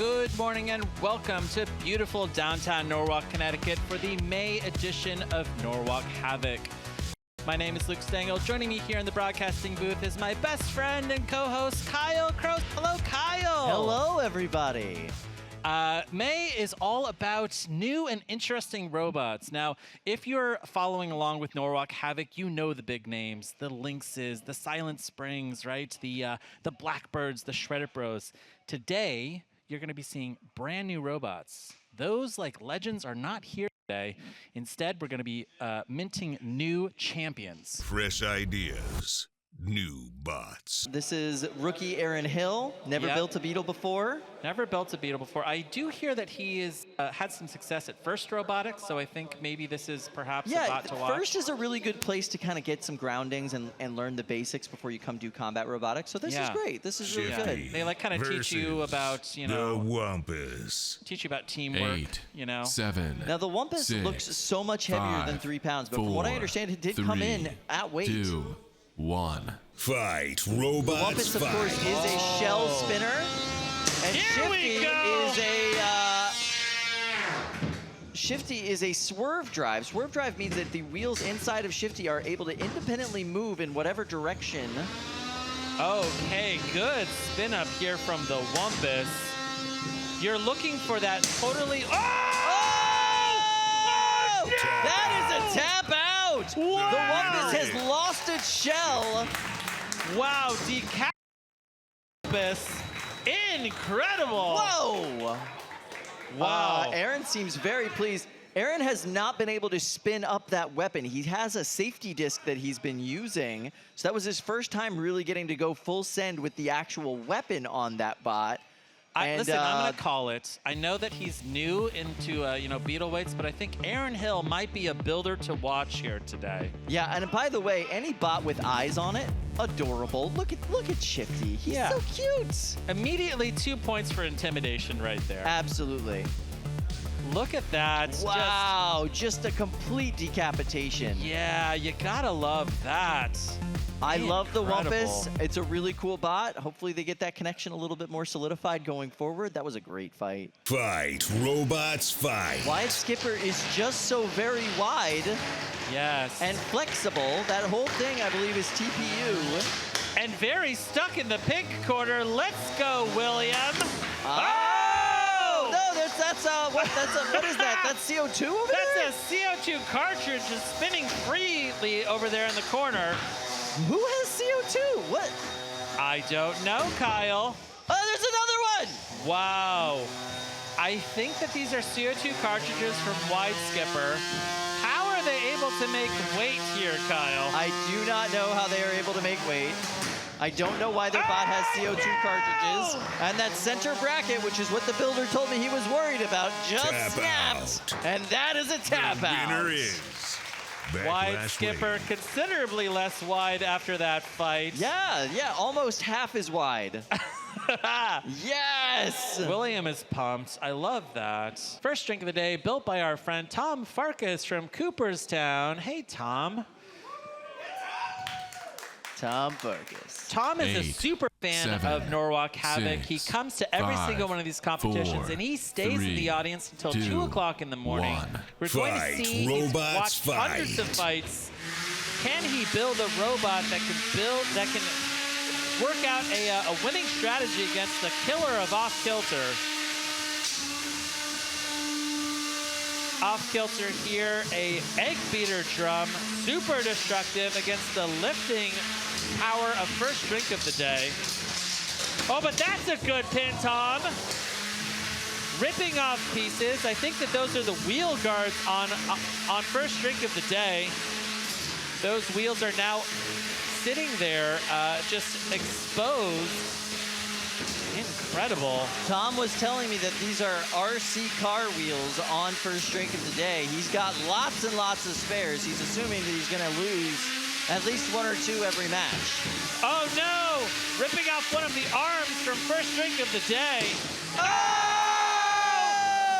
Good morning and welcome to beautiful downtown Norwalk, Connecticut for the May edition of Norwalk Havoc. My name is Luke Stengel. Joining me here in the broadcasting booth is my best friend and co-host, Kyle Crows. Hello, Kyle. Hello, everybody. May is all about new and interesting robots. Now, if you're following along with Norwalk Havoc, you know the big names, the Lynxes, the Silent Springs, right? The Blackbirds, the Shredder Bros. Today, you're going to be seeing brand new robots. Those, like legends, are not here today. Instead, we're going to be minting new champions. Fresh ideas, new bots. This is rookie Aaron Hill. Never built a Beetle before. Never built a Beetle before. I do hear that he is had some success at First Robotics, so I think maybe this is perhaps a bot to watch. First is a really good place to kind of get some groundings and learn the basics before you come do combat robotics. So this is great. This is really good. They like kind of teach you about, you know, the Wumpus. Teach you about teamwork. 8, you know. 7. Now the Wumpus 6, looks so much heavier than 3 pounds, but from what I understand, it did come in at weight. 2, 1. Fight, robots, The Wumpus, of course, is a shell spinner. And Shifty is a swerve drive. Swerve drive means that the wheels inside of Shifty are able to independently move in whatever direction. Okay, good spin up here from the Wumpus. You're looking for that totally. Oh! Oh! That is a tap out! Wow! The Wumpus has lost its shell. Wow, decap Wumpus. Incredible! Whoa! Wow. Aaron seems very pleased. Aaron has not been able to spin up that weapon. He has a safety disc that he's been using. So that was his first time really getting to go full send with the actual weapon on that bot. Listen, I'm going to call it. I know that he's new into, Beetleweights, but I think Aaron Hill might be a builder to watch here today. Yeah, and by the way, any bot with eyes on it, adorable. Look at Shifty. He's so cute. Immediately 2 points for intimidation right there. Absolutely. Look at that. Wow, just a complete decapitation. Yeah, you gotta love that. I love the Wumpus. It's a really cool bot. Hopefully they get that connection a little bit more solidified going forward. That was a great fight. Fight, robots, fight. Wide Skipper is just so very wide. Yes. And flexible. That whole thing, I believe, is TPU. And very stuck in the pink corner. Let's go, William. Oh! No, what is that? That's CO2 over there? That's a CO2 cartridge just spinning freely over there in the corner. Who has CO2? What? I don't know, Kyle. Oh, there's another one! Wow. I think that these are CO2 cartridges from Wide Skipper. How are they able to make weight here, Kyle? I do not know how they are able to make weight. I don't know why their bot has CO2 cartridges. And that center bracket, which is what the builder told me he was worried about, just snapped. And that is a tap out. The winner is Wide Skipper, considerably less wide after that fight. Yeah, almost half as wide. Yes! William is pumped. I love that. First drink of the day, built by our friend Tom Farkas from Cooperstown. Hey, Tom. Tom Farkas. Tom is 8, a super fan 7, of Norwalk Havoc. 6, he comes to every 5, single one of these competitions, 4, and he stays in the audience until 2, 2 o'clock in the morning. 1. We're going to see, he's watched hundreds of fights. Can he build a robot that can work out a winning strategy against the killer of Off Kilter? Off Kilter here, a egg beater drum, super destructive against the lifting power of first drink of the day. Oh, but that's a good pin, Tom. Ripping off pieces. I think that those are the wheel guards on first drink of the day. Those wheels are now sitting there, just exposed. Incredible. Tom was telling me that these are RC car wheels on first drink of the day. He's got lots and lots of spares. He's assuming that he's going to lose at least 1 or 2 every match. Oh no! Ripping off one of the arms from first drink of the day.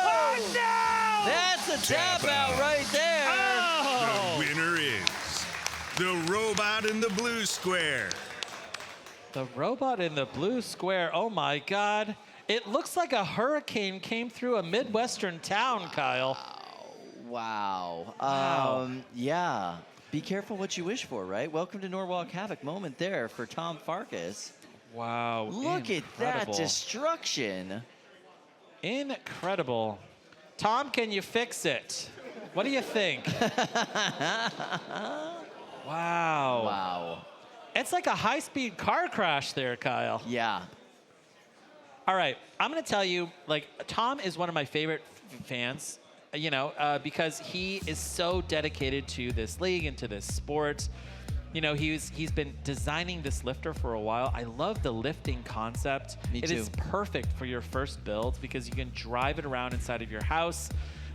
Oh no! That's a tap out right there. Oh! The winner is the robot in the blue square. The robot in the blue square. Oh my God. It looks like a hurricane came through a Midwestern town, Kyle. Wow. Wow. Yeah. Be careful what you wish for, right? Welcome to Norwalk Havoc moment there for Tom Farkas. Wow. Look at that incredible. destruction. Incredible. Tom, can you fix it? What do you think? Wow. Wow. It's like a high-speed car crash there, Kyle. Yeah. All right, I'm going to tell you, like, Tom is one of my favorite fans, you know, because he is so dedicated to this league and to this sport. You know, he's been designing this lifter for a while. I love the lifting concept. Me It too. is perfect for your first build because you can drive it around inside of your house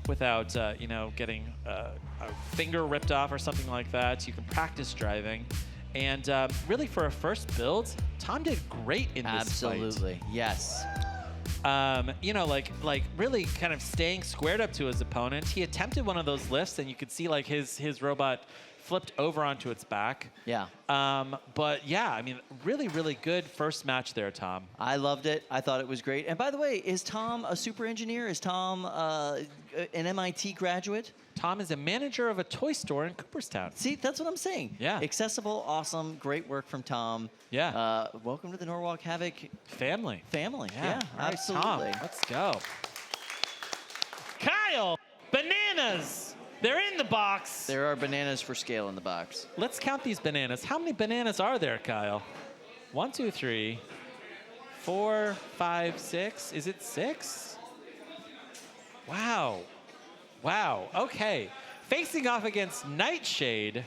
without, you know, getting a finger ripped off or something like that. You can practice driving. And really, for a first build, Tom did great in this fight. Absolutely. Yes. You know, like really kind of staying squared up to his opponent. He attempted one of those lifts, and you could see like his robot flipped over onto its back. Yeah. But yeah, I mean, really, really good first match there, Tom. I loved it. I thought it was great. And by the way, is Tom a super engineer? Is Tom an MIT graduate? Tom is a manager of a toy store in Cooperstown. See, that's what I'm saying. Yeah. Accessible, awesome, great work from Tom. Yeah. Welcome to the Norwalk Havoc Family. family. Yeah, all right, absolutely. Tom, let's go. Kyle, bananas. They're in the box. There are bananas for scale in the box. Let's count these bananas. How many bananas are there, Kyle? 1, 2, 3, 4, 5, 6. Is it 6? Wow. Wow. Okay. Facing off against Nightshade.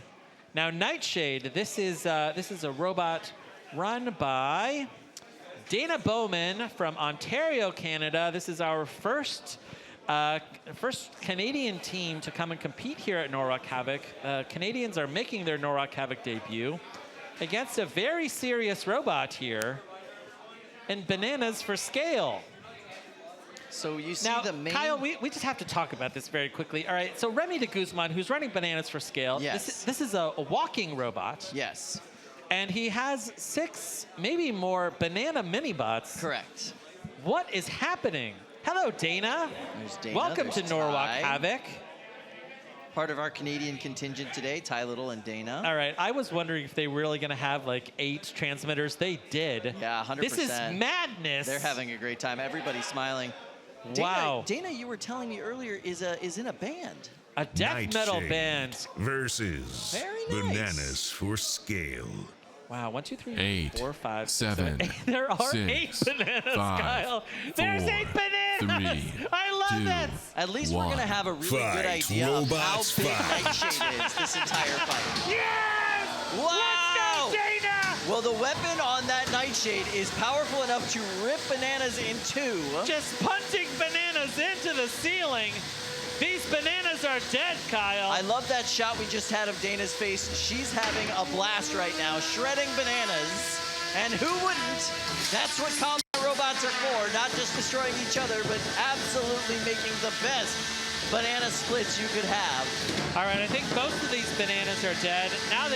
Now, Nightshade, this is a robot run by Dana Bowman from Ontario, Canada. This is our first Canadian team to come and compete here at Norwalk Havoc. Canadians are making their Norwalk Havoc debut against a very serious robot here, and bananas for scale. So you see Now, the main... Kyle, we just have to talk about this very quickly. All right, so Remy de Guzman, who's running bananas for scale, Yes. this is a walking robot, Yes, and he has 6, maybe more banana mini-bots. correct. What is happening? Hello, Dana. There's Dana. Welcome there's to Norwalk Ty. Havoc. Part of our Canadian contingent today, Ty Little and Dana. All right, I was wondering if they were really going to have like 8 transmitters. They did. Yeah, 100%. This is madness. They're having a great time. Everybody's smiling. Wow. Dana, you were telling me earlier, is in a band. A death metal Nightshade band. versus Very nice. bananas for scale. Wow, 1, 2, 3, 8, 4, 5, 7, 6, 7. There are 8 6, bananas, 5, Kyle. There's 8 4, bananas. 3, I love 2, this. At least we're going to 1. have a really good Fight, idea of how robots, big fight. Nightshade is this entire fight. Yes! Wow! Let's go, Dana! Well, the weapon on that Nightshade is powerful enough to rip bananas in 2. Just punching bananas into the ceiling. These bananas are dead, Kyle. I love that shot we just had of Dana's face. She's having a blast right now, shredding bananas. And who wouldn't? That's what combat robots are for, not just destroying each other, but absolutely making the best banana splits you could have. All right, I think most of these bananas are dead. Now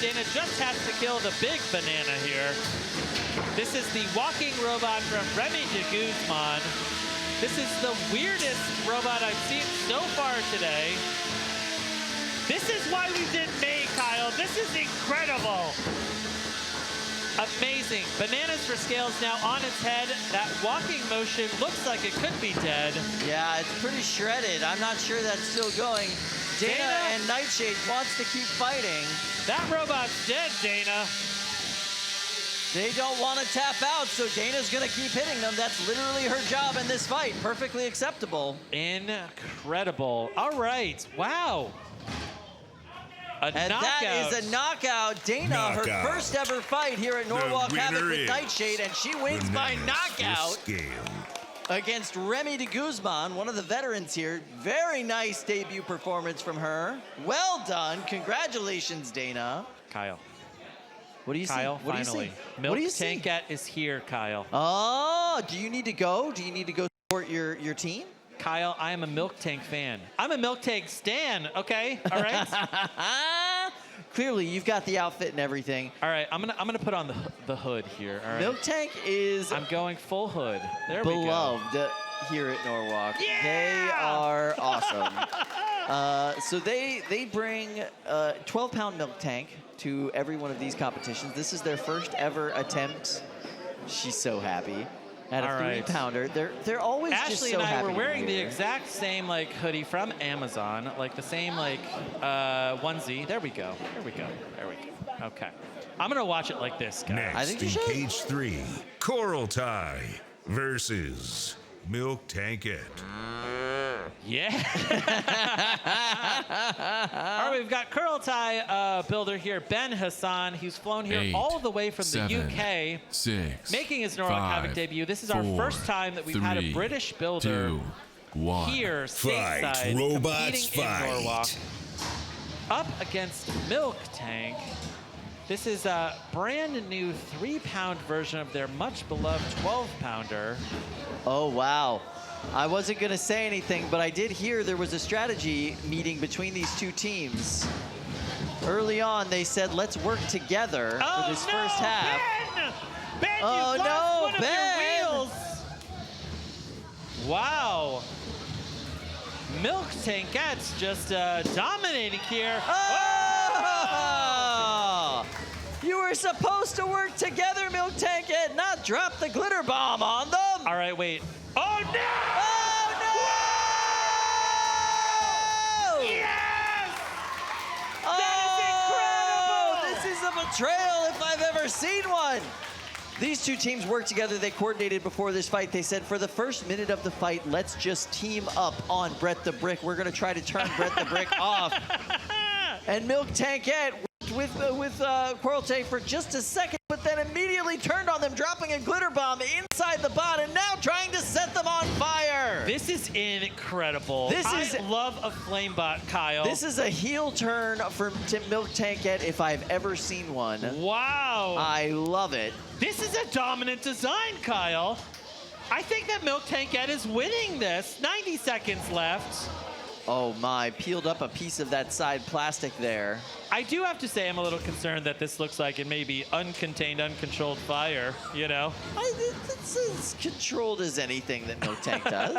Dana just has to kill the big banana here. This is the walking robot from Remy de Guzman. This is the weirdest robot I've seen so far today. This is why we did May, Kyle. This is incredible. Amazing. Bananas for scale is now on its head. That walking motion looks like it could be dead. Yeah, it's pretty shredded. I'm not sure that's still going. Dana and Nightshade wants to keep fighting. That robot's dead, Dana. They don't want to tap out, so Dana's going to keep hitting them. That's literally her job in this fight. Perfectly acceptable. Incredible. All right. Wow. A And knockout. that is a knockout. Dana, her Knockout. first ever fight here at Norwalk Havoc winner with is Nightshade, and she wins by Bananas for knockout scale. against Remy de Guzman, one of the veterans here. Very nice debut performance from her. Well done. Congratulations, Dana. Kyle. What do you Kyle, see? What finally. do you see? Milk What do you see? Tankette is here, Kyle. Oh, do you need to go? Do you need to go support your team? Kyle, I am a Milk Tank fan. I'm a Milk Tank stan, okay? All right? clearly you've got the outfit and everything. All right, I'm gonna put on the hood here. All right. Milk Tank is I'm going full hood. There we go. beloved here at Norwalk. Yeah! They are awesome. So they bring a 12-pound Milk Tank to every one of these competitions. This is their first ever attempt. She's so happy. At a All right. 3-pounder. They're always just Ashley so and I happy were to be wearing the here. exact same like hoodie from Amazon, like the same like onesie. There we go. There we go. There we go. Okay. I'm gonna watch it like this, guys. Next think you in should. Cage 3, Coral Tie versus Milk Tankette. Yeah. All right, we've got Curl Tie builder here, Ben Hassan. He's flown here 8, all the way from 7, the UK, 6, making his Norwalk 5, Havoc debut. This is our 4, first time that we've had a 3, British builder 2, 1. here Fight, stateside robots, competing fight. in Norwalk up against Milk Tank. This is a brand new 3-pound version of their much beloved 12-pounder. Oh, wow. I wasn't going to say anything, but I did hear there was a strategy meeting between these two teams. Early on, they said, let's work together for this first half. Ben! Ben, Oh, you've lost no, one of Ben! your wheels. Wow. Milk Tankette's just dominating here. Oh! You were supposed to work together, Milk Tank, and not drop the glitter bomb on them. All right, wait. Oh, no! Oh, no! Yes! Oh, That is incredible! this is a betrayal if I've ever seen one. These two teams worked together. They coordinated before this fight. They said, for the first minute of the fight, let's just team up on Brett the Brick. We're going to try to turn Brett the Brick off. And Milk Tankette worked with Coral Tank for just a second, but then immediately turned on them, dropping a glitter bomb inside the bot, and now trying to set them on fire. This is incredible. I love a flame bot, Kyle. This is a heel turn for Milk Tankette if I've ever seen one. Wow. I love it. This is a dominant design, Kyle. I think that Milk Tankette is winning this. 90 seconds left. Oh my, peeled up a piece of that side plastic there. I do have to say I'm a little concerned that this looks like it may be uncontained, uncontrolled fire, you know? It's as controlled as anything that Milk Tank does.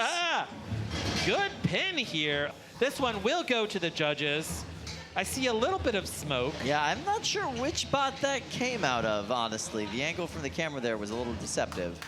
Good pin here. This one will go to the judges. I see a little bit of smoke. Yeah, I'm not sure which bot that came out of, honestly. The angle from the camera there was a little deceptive.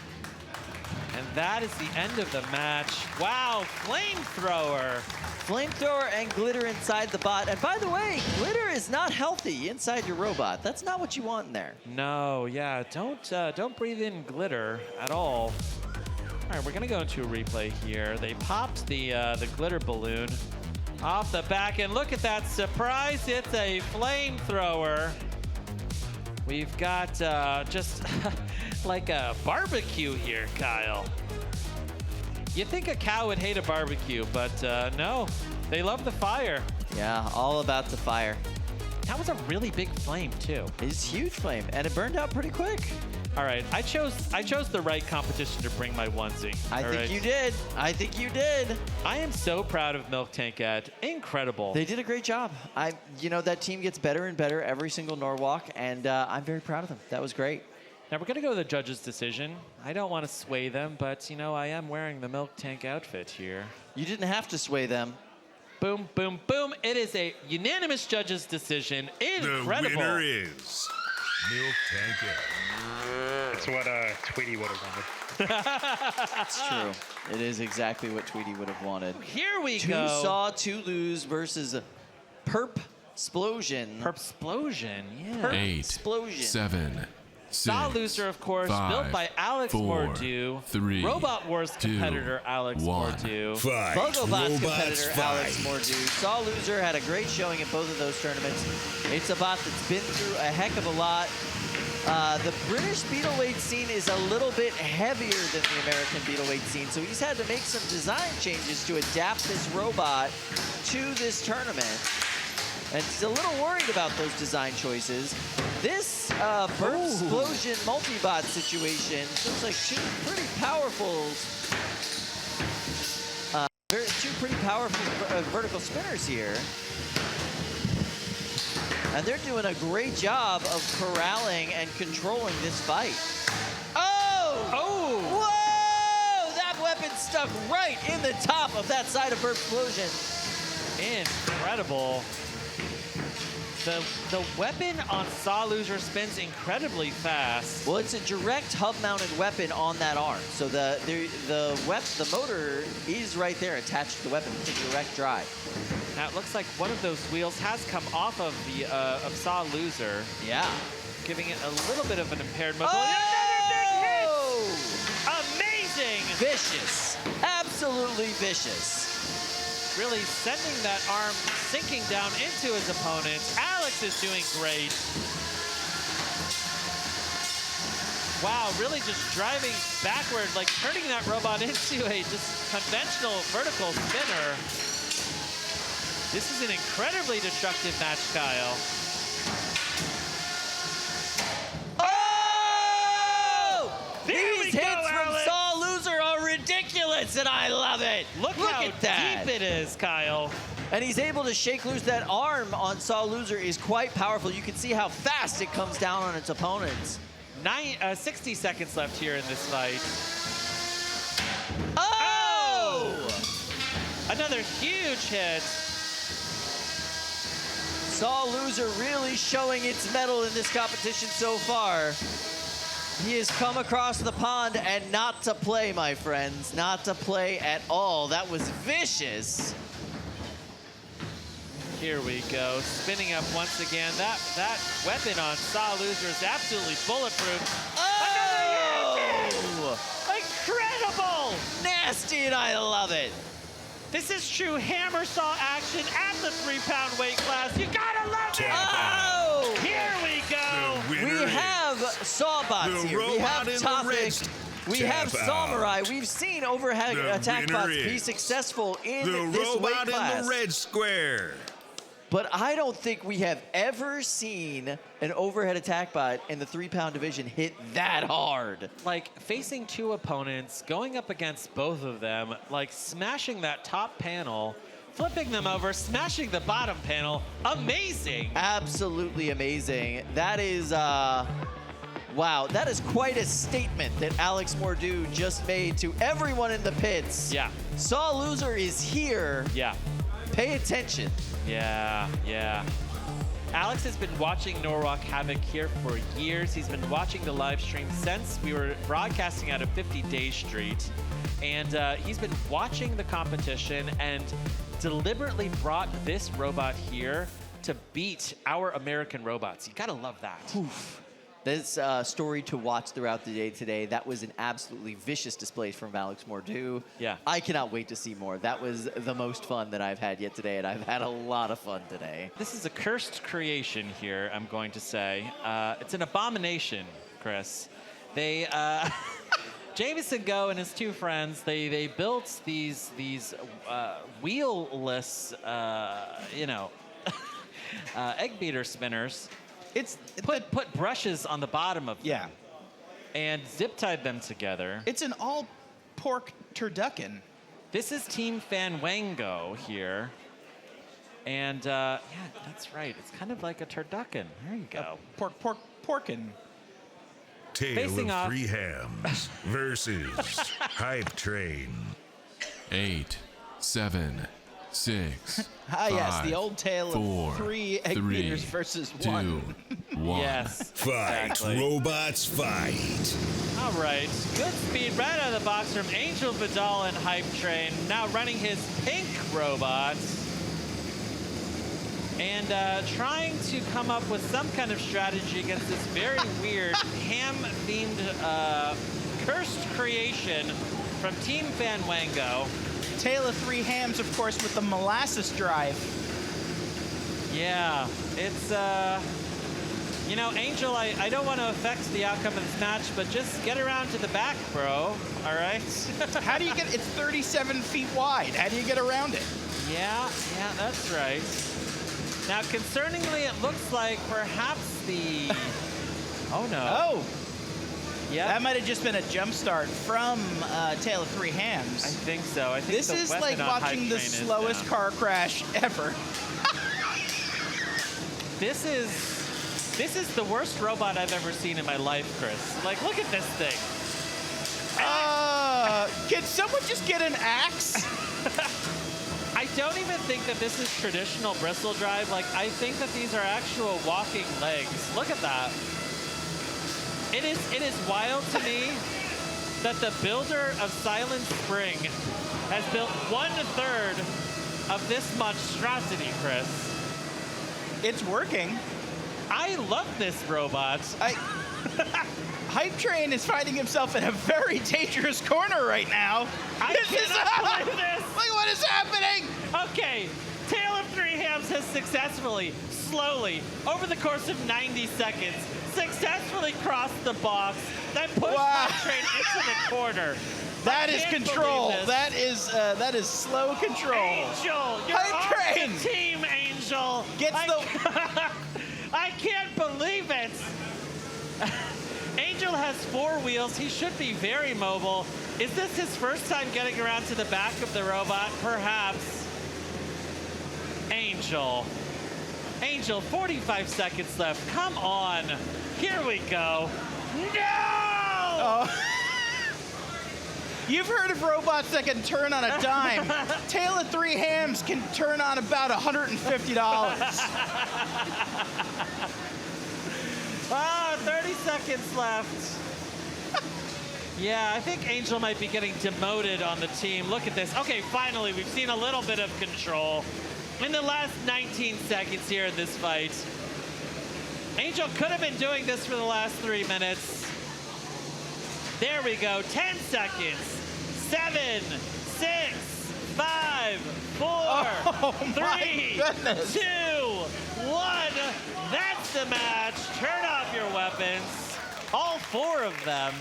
And that is the end of the match. Wow, flamethrower. Flamethrower and glitter inside the bot. And by the way, glitter is not healthy inside your robot. That's not what you want in there. No, yeah, don't breathe in glitter at all. All right, we're gonna go into a replay here. They popped the glitter balloon off the back, and look at that surprise! It's a flamethrower. We've got just like a barbecue here, Kyle. You'd think a cow would hate a barbecue, but no, they love the fire. Yeah, all about the fire. That was a really big flame too. It's huge flame, and it burned out pretty quick. All right, I chose the right competition to bring my onesie. I think you did. I think you did. I am so proud of Milk Tankette. Incredible. They did a great job. You know, that team gets better and better every single Norwalk, and I'm very proud of them. That was great. Now we're gonna go to the judges' decision. I don't want to sway them, but you know, I am wearing the Milk Tank outfit here. You didn't have to sway them. Boom, boom, boom. It is a unanimous judges' decision. Incredible. The winner is Milk Tankette. It's what Tweety would have wanted. It's true. It is exactly what Tweety would have wanted. Here we Two go. saw, two lose versus Perp Explosion. Perpsplosion, yeah. Perp 8, Explosion. 7, 6, Saw Loser, of course, 5, built by Alex 4, Mordew. 3, Robot Wars 2, competitor Alex 1. Mordew. Fight, Bugobots robots, competitor fight. Alex Mordew. Saw Loser had a great showing in both of those tournaments. It's a bot that's been through a heck of a lot. The British Beetleweight scene is a little bit heavier than the American Beetleweight scene, so he's had to make some design changes to adapt this robot to this tournament. And he's a little worried about those design choices. This Burp Explosion multi-bot situation looks like two pretty powerful vertical spinners here. And they're doing a great job of corralling and controlling this fight. Oh! Oh! Whoa! That weapon stuck right in the top of that side of her explosion. Incredible. The weapon on Saw Loser spins incredibly fast. Well, it's a direct hub-mounted weapon on that arm. So the motor is right there attached to the weapon. It's a direct drive. Now it looks like one of those wheels has come off of the of Saw Loser, Yeah. giving it a little bit of an impaired mobility. Oh! Another big hit! Amazing! Vicious. Absolutely vicious. Really sending that arm sinking down into his opponent. Alex is doing great. Wow, really just driving backward, like turning that robot into a just conventional vertical spinner. This is an incredibly destructive match, Kyle. Oh! There we These go, hits from Alex. Saw Loser are ridiculous, and I love it. Look how at that. deep it is, Kyle. And he's able to shake loose. That arm on Saw Loser is quite powerful. You can see how fast it comes down on its opponents. 60 seconds left here in this fight. Oh! Another huge hit. Saw Loser really showing its mettle in this competition so far. He has come across the pond and not to play, my friends. Not to play at all. That was vicious. Here we go, spinning up once again. That weapon on Saw Loser is absolutely bulletproof. Oh! Incredible! Nasty, and I love it. This is true hammer saw action at the 3-pound weight class. You gotta love it! Oh! Here we go! The winner We have Sawbots the here. We robot have in the Topic. red We have tap Samurai. out. We've seen overhead The attack winner bots be is successful in the this weight robot class. in the red square. But I don't think we have ever seen an overhead attack bot in the 3-pound division hit that hard. Like, facing two opponents, going up against both of them, like smashing that top panel, flipping them over, smashing the bottom panel. Amazing! Absolutely amazing. That is, wow, that is quite a statement that Alex Mordew just made to everyone in the pits. Yeah, Saw Loser is here. yeah. Pay attention. Yeah, yeah. Alex has been watching Norwalk Havoc here for years. He's been watching the live stream since we were broadcasting out of 50 Day Street. And he's been watching the competition and deliberately brought this robot here to beat our American robots. You gotta love that. Oof. This story to watch throughout the day today, that was an absolutely vicious display from Alex Mordew. Yeah. I cannot wait to see more. That was the most fun that I've had yet today, and I've had a lot of fun today. This is a cursed creation here, I'm going to say. It's an abomination, Chris. They, Jameson Go and his two friends, they built these wheelless, egg beater spinners. Put brushes on the bottom of them. Yeah. And zip tied them together. It's an all pork turducken. This is Team Fanwango here. And yeah, that's right. It's kind of like a turducken. There you go. Porkin. Tale Facing of off. Three Hams versus Hype Train. 8, 7, 6. Ah, yes, 5, the old tale 4, of 3 egg 3, beaters versus 2, 1. 1. Yes. Fight, exactly. robots, fight. All right. Good speed right out of the box from Angel Vidal and Hype Train. Now running his pink robot. And trying to come up with some kind of strategy against this very weird ham-themed cursed creation from Team Fanwango. Tale of 3 hams, of course, with the molasses drive. Yeah, it's, you know, Angel, I don't want to affect the outcome of this match, but just get around to the back, bro, all right? How do you get, it's 37 feet wide. How do you get around it? Yeah, that's right. Now, concerningly, it looks like perhaps the, oh no. Oh, Yeah, that might have just been a jump start from Tale of 3 hams. I think so. I think This the is weapon like on Hype watching the Train is slowest down. car crash ever. this is the worst robot I've ever seen in my life, Chris. Like, look at this thing. Can someone just get an axe? I don't even think that this is traditional bristle drive. Like, I think that these are actual walking legs. Look at that. It is wild to me that the builder of Silent Spring has built 1/3 of this monstrosity, Chris. It's working. I love this robot. Hype Train is finding himself in a very dangerous corner right now. This is this. Look what is happening. Okay, Tale of Three Hams has successfully, slowly, over the course of 90 seconds, successfully crossed the box, then pushed Hype Train into the corner. That is control. That is slow control. Angel, you're Hype off Train. the team, Angel. I can't believe it. Angel has 4 wheels. He should be very mobile. Is this his first time getting around to the back of the robot? Perhaps. Angel, 45 seconds left. Come on. Here we go. No! Oh. You've heard of robots that can turn on a dime. Tale of Three Hams can turn on about $150. Oh, 30 seconds left. Yeah, I think Angel might be getting demoted on the team. Look at this. Okay, finally, we've seen a little bit of control in the last 19 seconds here in this fight. Angel could have been doing this for the last 3 minutes. There we go. 10 seconds. 7, 6, 5, 4, 3, 2, 1. That's the match. Turn off your weapons. All 4 of them.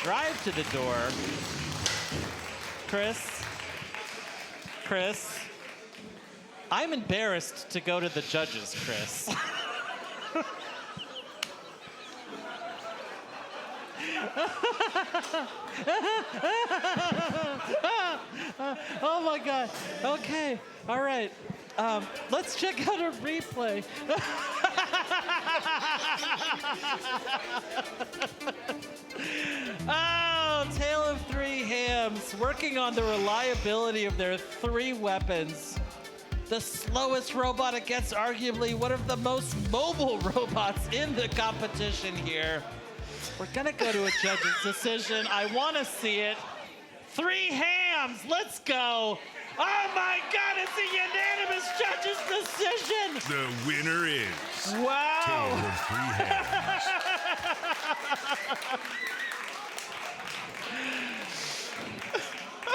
Drive to the door. Chris, I'm embarrassed to go to the judges, Chris. Oh my God. Okay. All right. Let's check out a replay. Oh, Tale of Three Hams working on the reliability of their 3 weapons. The slowest robot against arguably one of the most mobile robots in the competition here. We're gonna go to a judge's decision. I want to see it. 3 Hams, let's go. Oh my God, it's a unanimous judge's decision. The winner is Wow. Tale of Three Hams.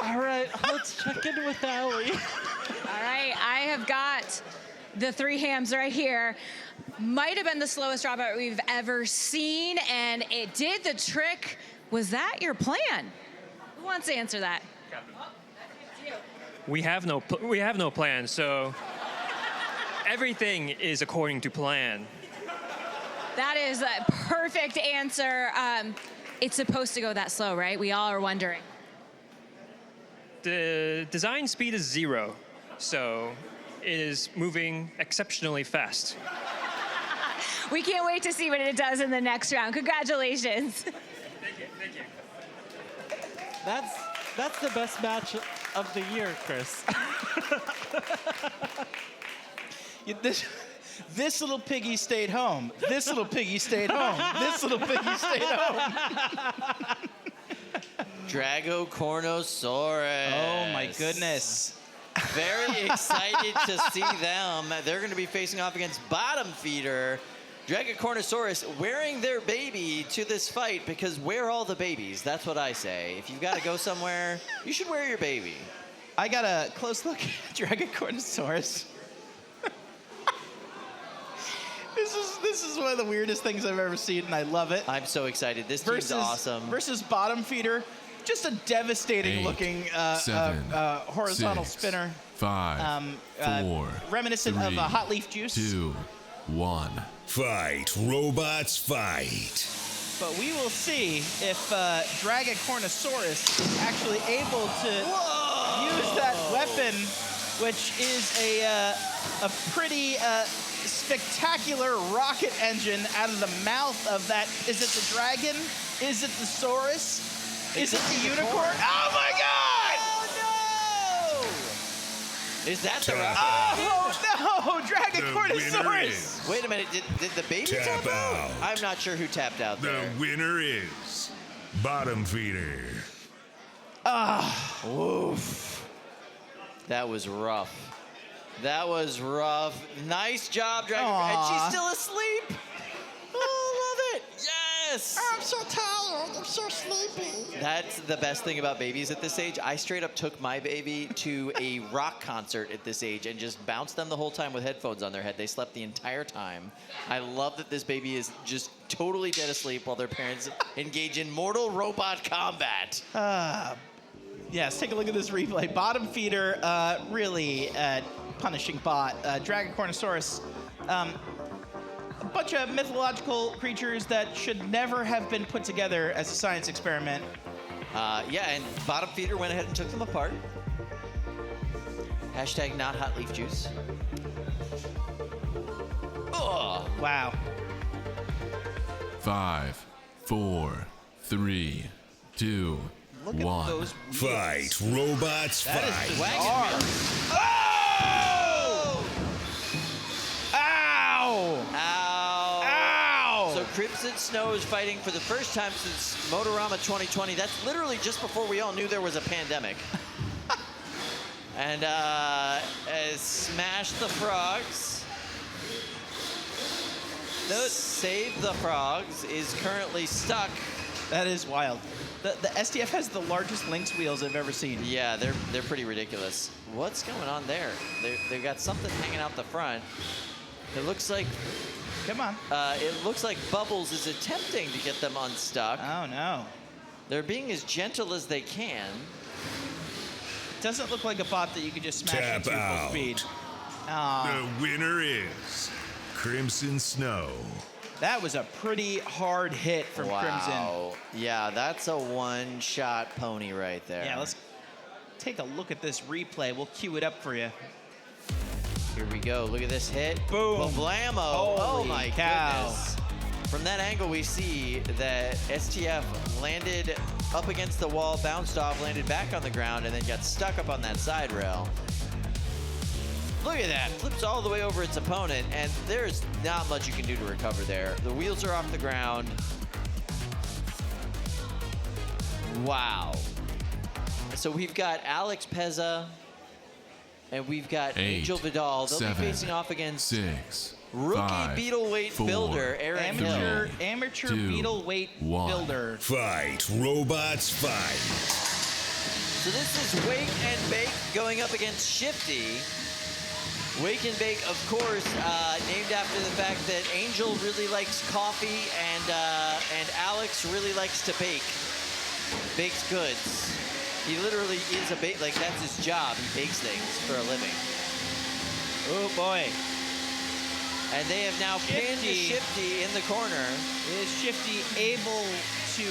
All right, let's check in with Allie. All right, I have got the 3 Hams right here. Might have been the slowest robot we've ever seen, and it did the trick. Was that your plan? Who wants to answer that? We have no plan, so everything is according to plan. That is a perfect answer. It's supposed to go that slow, right? We all are wondering. The design speed is 0, so it is moving exceptionally fast. We can't wait to see what it does in the next round. Congratulations. Thank you. That's the best match of the year, Chris. This little piggy stayed home. This little piggy stayed home. This little piggy stayed home. Dragocornosaurus. Oh my goodness. Very excited to see them. They're going to be facing off against Bottom Feeder. Dragocornosaurus wearing their baby to this fight because wear all the babies. That's what I say. If you've got to go somewhere, you should wear your baby. I got a close look at Dragocornosaurus. This is one of the weirdest things I've ever seen, and I love it. I'm so excited. This team's awesome. Versus Bottom Feeder, just a devastating looking horizontal 6, spinner. 5, 4, reminiscent 3, of Hot Leaf Juice. 2, 1. Fight, robots, fight. But we will see if Dragocornosaurus is actually able to use that weapon which is a pretty spectacular rocket engine out of the mouth of that. Is it the dragon? Is it the Saurus? Is it the unicorn? Oh my God! Oh no! Is that the rocket? Oh no! Dragon The Cornosaurus! winner is Wait a minute, did the baby Tap tap out? out. I'm not sure who tapped out the there. winner is Bottom Feeder. Oof. That was rough. That was rough. Nice job, Dragon. Aw. And she's still asleep. Oh, love it. Yes. I'm so tired. I'm so sleepy. That's the best thing about babies at this age. I straight up took my baby to a rock concert at this age and just bounced them the whole time with headphones on their head. They slept the entire time. I love that this baby is just totally dead asleep while their parents engage in mortal robot combat. Yes, take a look at this replay. Bottom feeder, really punishing bot. Dragon Cornosaurus, a bunch of mythological creatures that should never have been put together as a science experiment. Yeah, and Bottom Feeder went ahead and took them apart. Hashtag not hot leaf juice. Oh, Wow. 5, 4, 3, 2, Look 1. at those wheels. Fight, robots, That is fight. bizarre. Oh! Ow! Ow! Ow! So Crimson Snow is fighting for the first time since Motorama 2020. That's literally just before we all knew there was a pandemic. And smash the frogs. Save the frogs is currently stuck. That is wild. The STF has the largest Lynx wheels I've ever seen. Yeah, they're pretty ridiculous. What's going on there? They've got something hanging out the front. It looks like Come on. Bubbles is attempting to get them unstuck. Oh no. They're being as gentle as they can. Doesn't look like a bot that you could just smash Tap into full out. speed. The winner is Crimson Snow. That was a pretty hard hit from Crimson. Wow. Yeah, that's a one-shot pony right there. Yeah, let's take a look at this replay. We'll cue it up for you. Here we go. Look at this hit. Boom. Blammo. Oh Holy my cow. goodness. From that angle, we see that STF landed up against the wall, bounced off, landed back on the ground, and then got stuck up on that side rail. Look at that. Flips all the way over its opponent, and there's not much you can do to recover there. The wheels are off the ground. Wow. So we've got Alex Pezza, and we've got 8, Angel Vidal. They'll 7, be facing off against 6, rookie 5, Beetleweight 4, builder Aaron Hill. Amateur 2, Beetleweight 1. builder. Fight, robots, fight. So this is Wake and Bake going up against Shifty. Wake and Bake, of course, named after the fact that Angel really likes coffee and Alex really likes to bake. Bakes goods. He literally is a bake, like that's his job. He bakes things for a living. Oh boy. And they have now pinned Shifty. Shifty in the corner. Is Shifty able to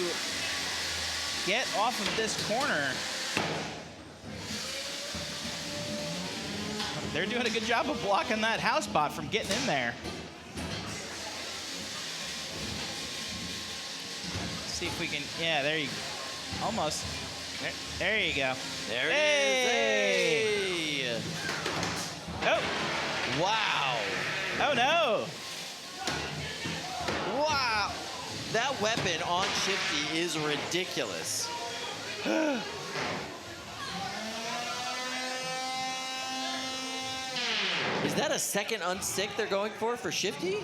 get off of this corner? They're doing a good job of blocking that house bot from getting in there. Let's see if we can, yeah, there you, almost. There you go. There Hey! it is. Hey! Oh, Wow. oh no. Wow. That weapon on Shifty is ridiculous. Is that a second unstick they're going for Shifty?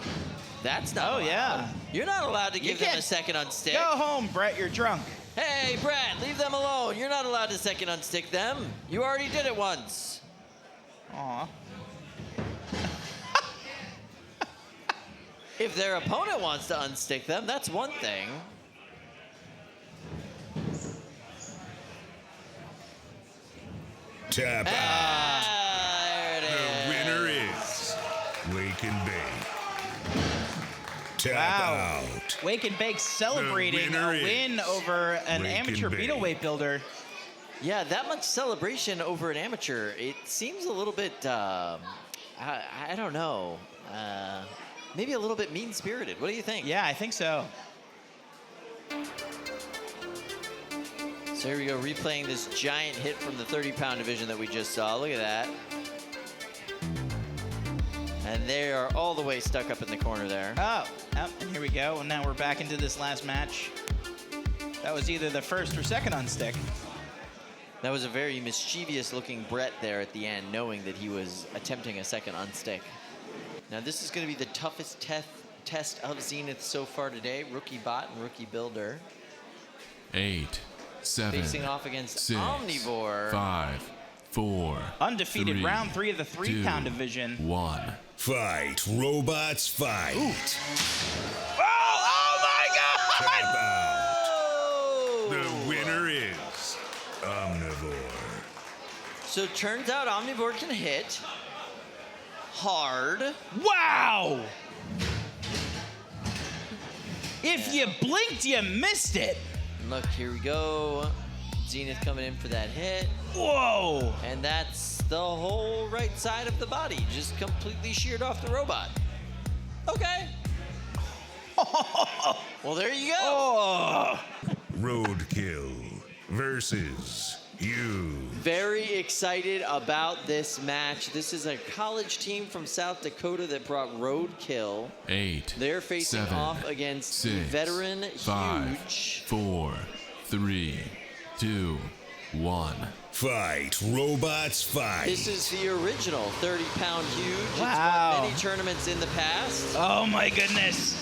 That's not allowed. Yeah. You're not allowed to give them can't- a second unstick. Go home, Brett, you're drunk. Hey, Brad, leave them alone. You're not allowed to second unstick them. You already did it once. Aw. If their opponent wants to unstick them, that's one thing. Tap out. There it The is. winner is Wake and Bake. Tap Wow. out. Wake and Bake celebrating winner a win is over an Wake and amateur Bake. Beetleweight builder. Yeah, that much celebration over an amateur, it seems a little bit, I don't know, maybe a little bit mean-spirited. What do you think? Yeah, I think so. So here we go, replaying this giant hit from the 30-pound division that we just saw. Look at that. And they are all the way stuck up in the corner there. Oh, and here we go. And now we're back into this last match. That was either the first or second on stick. That was a very mischievous-looking Brett there at the end, knowing that he was attempting a second unstick. Now, this is going to be the toughest test of Zenith so far today. Rookie bot and rookie builder. 8, 7, facing off against 6, Omnivore. 5, 4, Undefeated 3, round 3 of the 3-pound 2, division. 1. Fight, robots, fight. Oh my God! Tap out. Oh! The winner is Omnivore. So it turns out Omnivore can hit hard. Wow! If you blinked, you missed it. Look, here we go. Zenith coming in for that hit. Whoa! And that's the whole right side of the body, just completely sheared off the robot. Okay. Well, there you go. Oh. Roadkill versus you. Very excited about this match. This is a college team from South Dakota that brought Roadkill. 8. They're facing 7, off against 6, veteran 5, Huge. 4, 3, 2, 1. Fight, robots, fight. This is the original 30-pound Huge. Wow. It's won many tournaments in the past. Oh my goodness.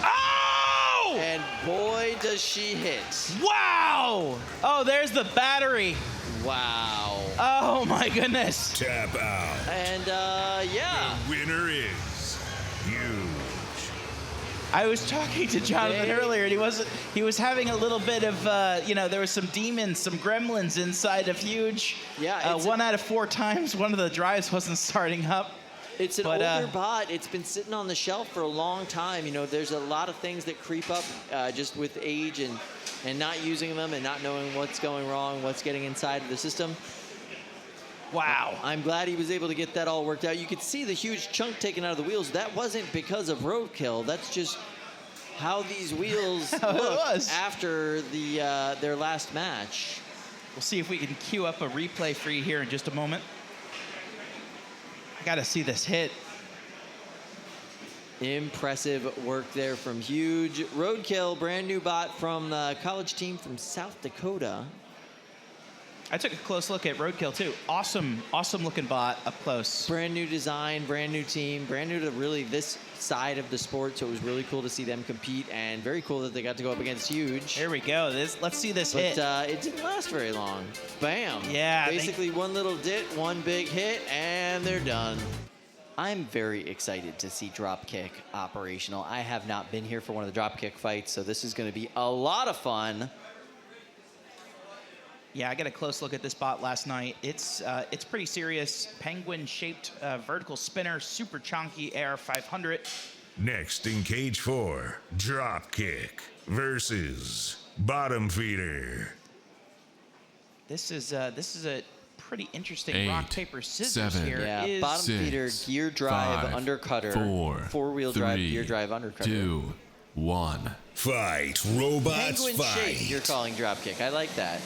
Oh! And boy, does she hit. Wow! Oh, there's the battery. Wow. Oh my goodness. Tap out. And yeah. The winner is Huge. I was talking to Jonathan earlier, and he was having a little bit of, there was some demons, some gremlins inside of Huge. Yeah, 1 out of 4 times, one of the drives wasn't starting up. It's an older bot. It's been sitting on the shelf for a long time. You know, there's a lot of things that creep up just with age and not using them and not knowing what's going wrong, what's getting inside of the system. Wow. I'm glad he was able to get that all worked out. You could see the huge chunk taken out of the wheels. That wasn't because of Roadkill. That's just how these wheels look after their last match. We'll see if we can queue up a replay for you here in just a moment. I got to see this hit. Impressive work there from Huge. Roadkill, brand new bot from the college team from South Dakota. I took a close look at Roadkill too. Awesome, awesome looking bot up close. Brand new design, brand new team, brand new to really this side of the sport. So it was really cool to see them compete, and very cool that they got to go up against Huge. Here we go. Let's see this hit. It didn't last very long. Bam. Yeah. Basically one little dit, one big hit, and they're done. I'm very excited to see Dropkick operational. I have not been here for one of the Dropkick fights, so this is going to be a lot of fun. Yeah, I got a close look at this bot last night. It's pretty serious. Penguin-shaped vertical spinner, super chunky AR500. Next in cage 4, Dropkick versus Bottom Feeder. This is a pretty interesting 8, rock paper scissors 7, here. Yeah, bottom 6, feeder, gear drive, 5, undercutter, 4, four-wheel drive, 3, gear drive, undercutter. 2, 1. Fight, robots, Penguin fight. shape, you're calling Dropkick. I like that.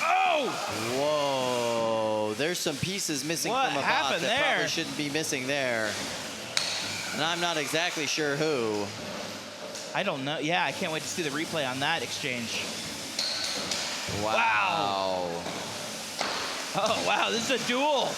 Oh! Whoa, there's some pieces missing What from a bot happened that there? probably shouldn't be missing there. And I'm not exactly sure who. I don't know. Yeah, I can't wait to see the replay on that exchange. Wow. Oh, wow, this is a duel.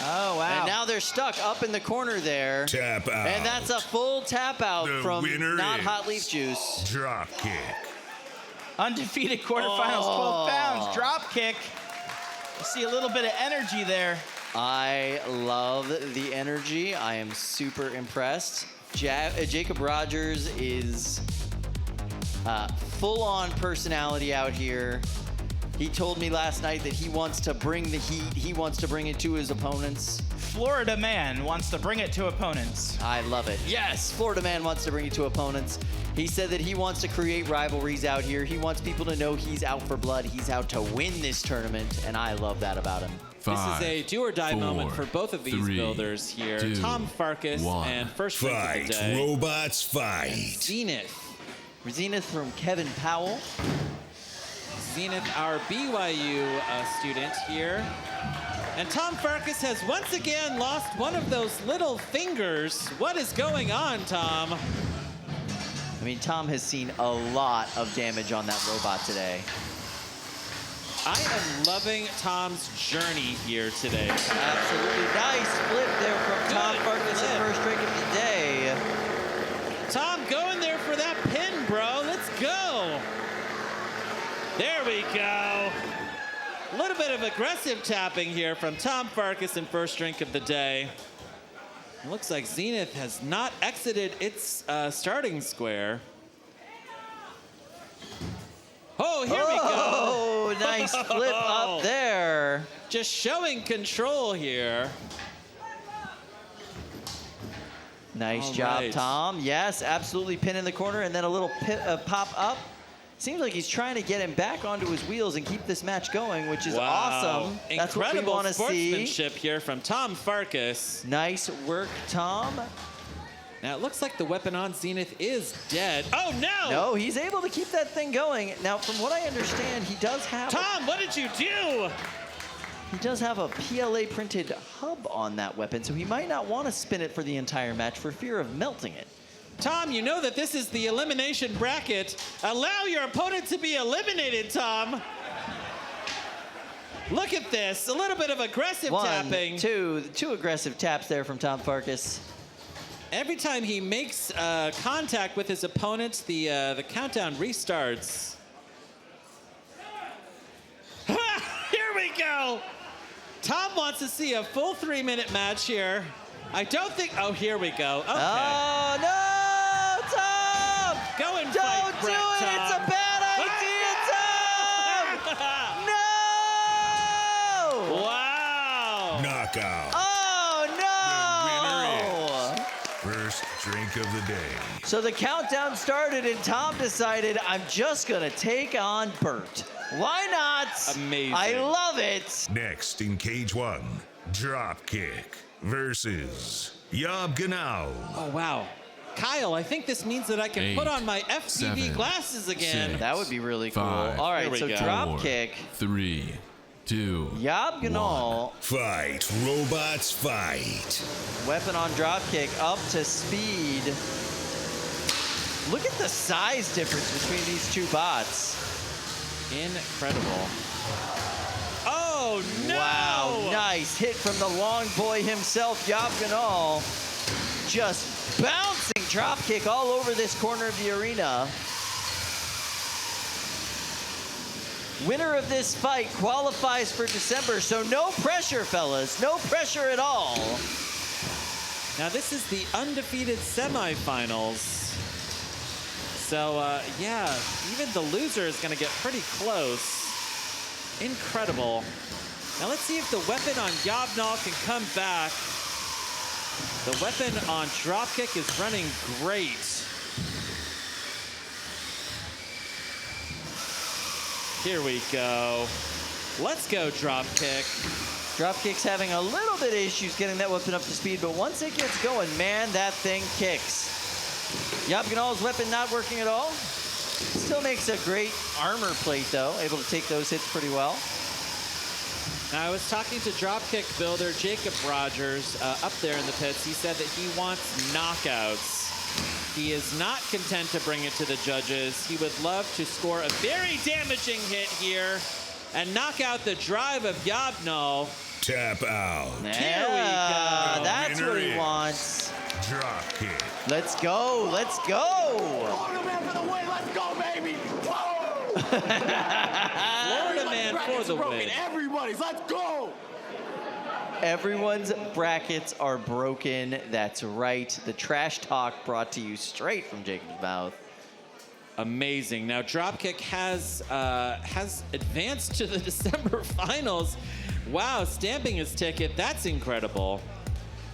Oh, wow. And now they're stuck up in the corner there. Tap out. And that's a full tap out The from winner Not is Hot Leaf Juice. Dropkick. Undefeated quarterfinals, 12 pounds, drop kick. You see a little bit of energy there. I love the energy. I am super impressed. Jacob Rogers is full-on personality out here. He told me last night that he wants to bring the heat. He wants to bring it to his opponents. Florida man wants to bring it to opponents. I love it. Yes, Florida man wants to bring it to opponents. He said that he wants to create rivalries out here. He wants people to know he's out for blood. He's out to win this tournament, and I love that about him. This is a do-or-die moment for both of these 3, builders here. 2, Tom Farkas 1. and first drink of Fight, the day. robots, fight. Zenith. Zenith from Kevin Powell. Zenith, our BYU student here. And Tom Farkas has once again lost one of those little fingers. What is going on, Tom? I mean, Tom has seen a lot of damage on that robot today. I am loving Tom's journey here today. Absolutely nice flip there from Tom Good Farkas, the flip. first drink of the day. Tom, go in there for that pin, bro. Let's go. There we go. A little bit of aggressive tapping here from Tom Farkas in first drink of the day. It looks like Zenith has not exited its starting square. Oh, here we go. Oh, nice flip up there. Just showing control here. Nice All job, right. Tom. Yes, absolutely pin in the corner and then a little pop up. Seems like he's trying to get him back onto his wheels and keep this match going, which is awesome. That's what we Incredible want to see. sportsmanship here from Tom Farkas. Nice work, Tom. Now, it looks like the weapon on Zenith is dead. Oh, no! No, he's able to keep that thing going. Now, from what I understand, he does have... Tom, what did you do? He does have a PLA printed hub on that weapon, so he might not want to spin it for the entire match for fear of melting it. Tom, you know that this is the elimination bracket. Allow your opponent to be eliminated, Tom. Look at this. A little bit of aggressive tapping. Two aggressive taps there from Tom Farkas. Every time he makes contact with his opponent, the countdown restarts. Here we go. Tom wants to see a full 3-minute match here. I don't think... Oh, here we go. Okay. Oh, no, Tom! Go and Don't fight, do Brett, it! Tom. It's a bad idea, Tom! No! Wow. Knockout. Oh, no! First drink of the day. So the countdown started, and Tom decided, I'm just going to take on Bert. Why not? Amazing. I love it. Next in cage 1, Dropkick versus Yob Genau. Oh, wow. Kyle, I think this means that I can 8, put on my FPV 7, glasses again. 6, That would be really cool. 5, All right, Here we so go. drop 4, kick. 3, 2, Yob Genau, Fight, robots, fight. weapon on drop kick, up to speed. Look at the size difference between these two bots. Incredible. Oh, no! Wow, nice hit from the long boy himself, Yob Genau. Just bouncing drop kick all over this corner of the arena. Winner of this fight qualifies for December, so no pressure, fellas. No pressure at all. Now, this is the undefeated semifinals. So, yeah, even the loser is going to get pretty close. Incredible. Now, let's see if the weapon on Yobnal can come back. The weapon on Dropkick is running great. Here we go. Let's go, Dropkick. Dropkick's having a little bit of issues getting that weapon up to speed, but once it gets going, man, that thing kicks. Yob Genal's weapon not working at all. Still makes a great armor plate, though, able to take those hits pretty well. Now, I was talking to Dropkick builder Jacob Rogers up there in the pits. He said that he wants knockouts. He is not content to bring it to the judges. He would love to score a very damaging hit here and knock out the drive of Yobnal. Tap out. Here we go. That's what he Winner is wants. Dropkick. Let's go. Let's go. Florida man for the win. Everybody's, let's go! Everyone's brackets are broken. That's right. The trash talk brought to you straight from Jacob's mouth. Amazing. Now, Dropkick has advanced to the December finals. Wow, stamping his ticket. That's incredible.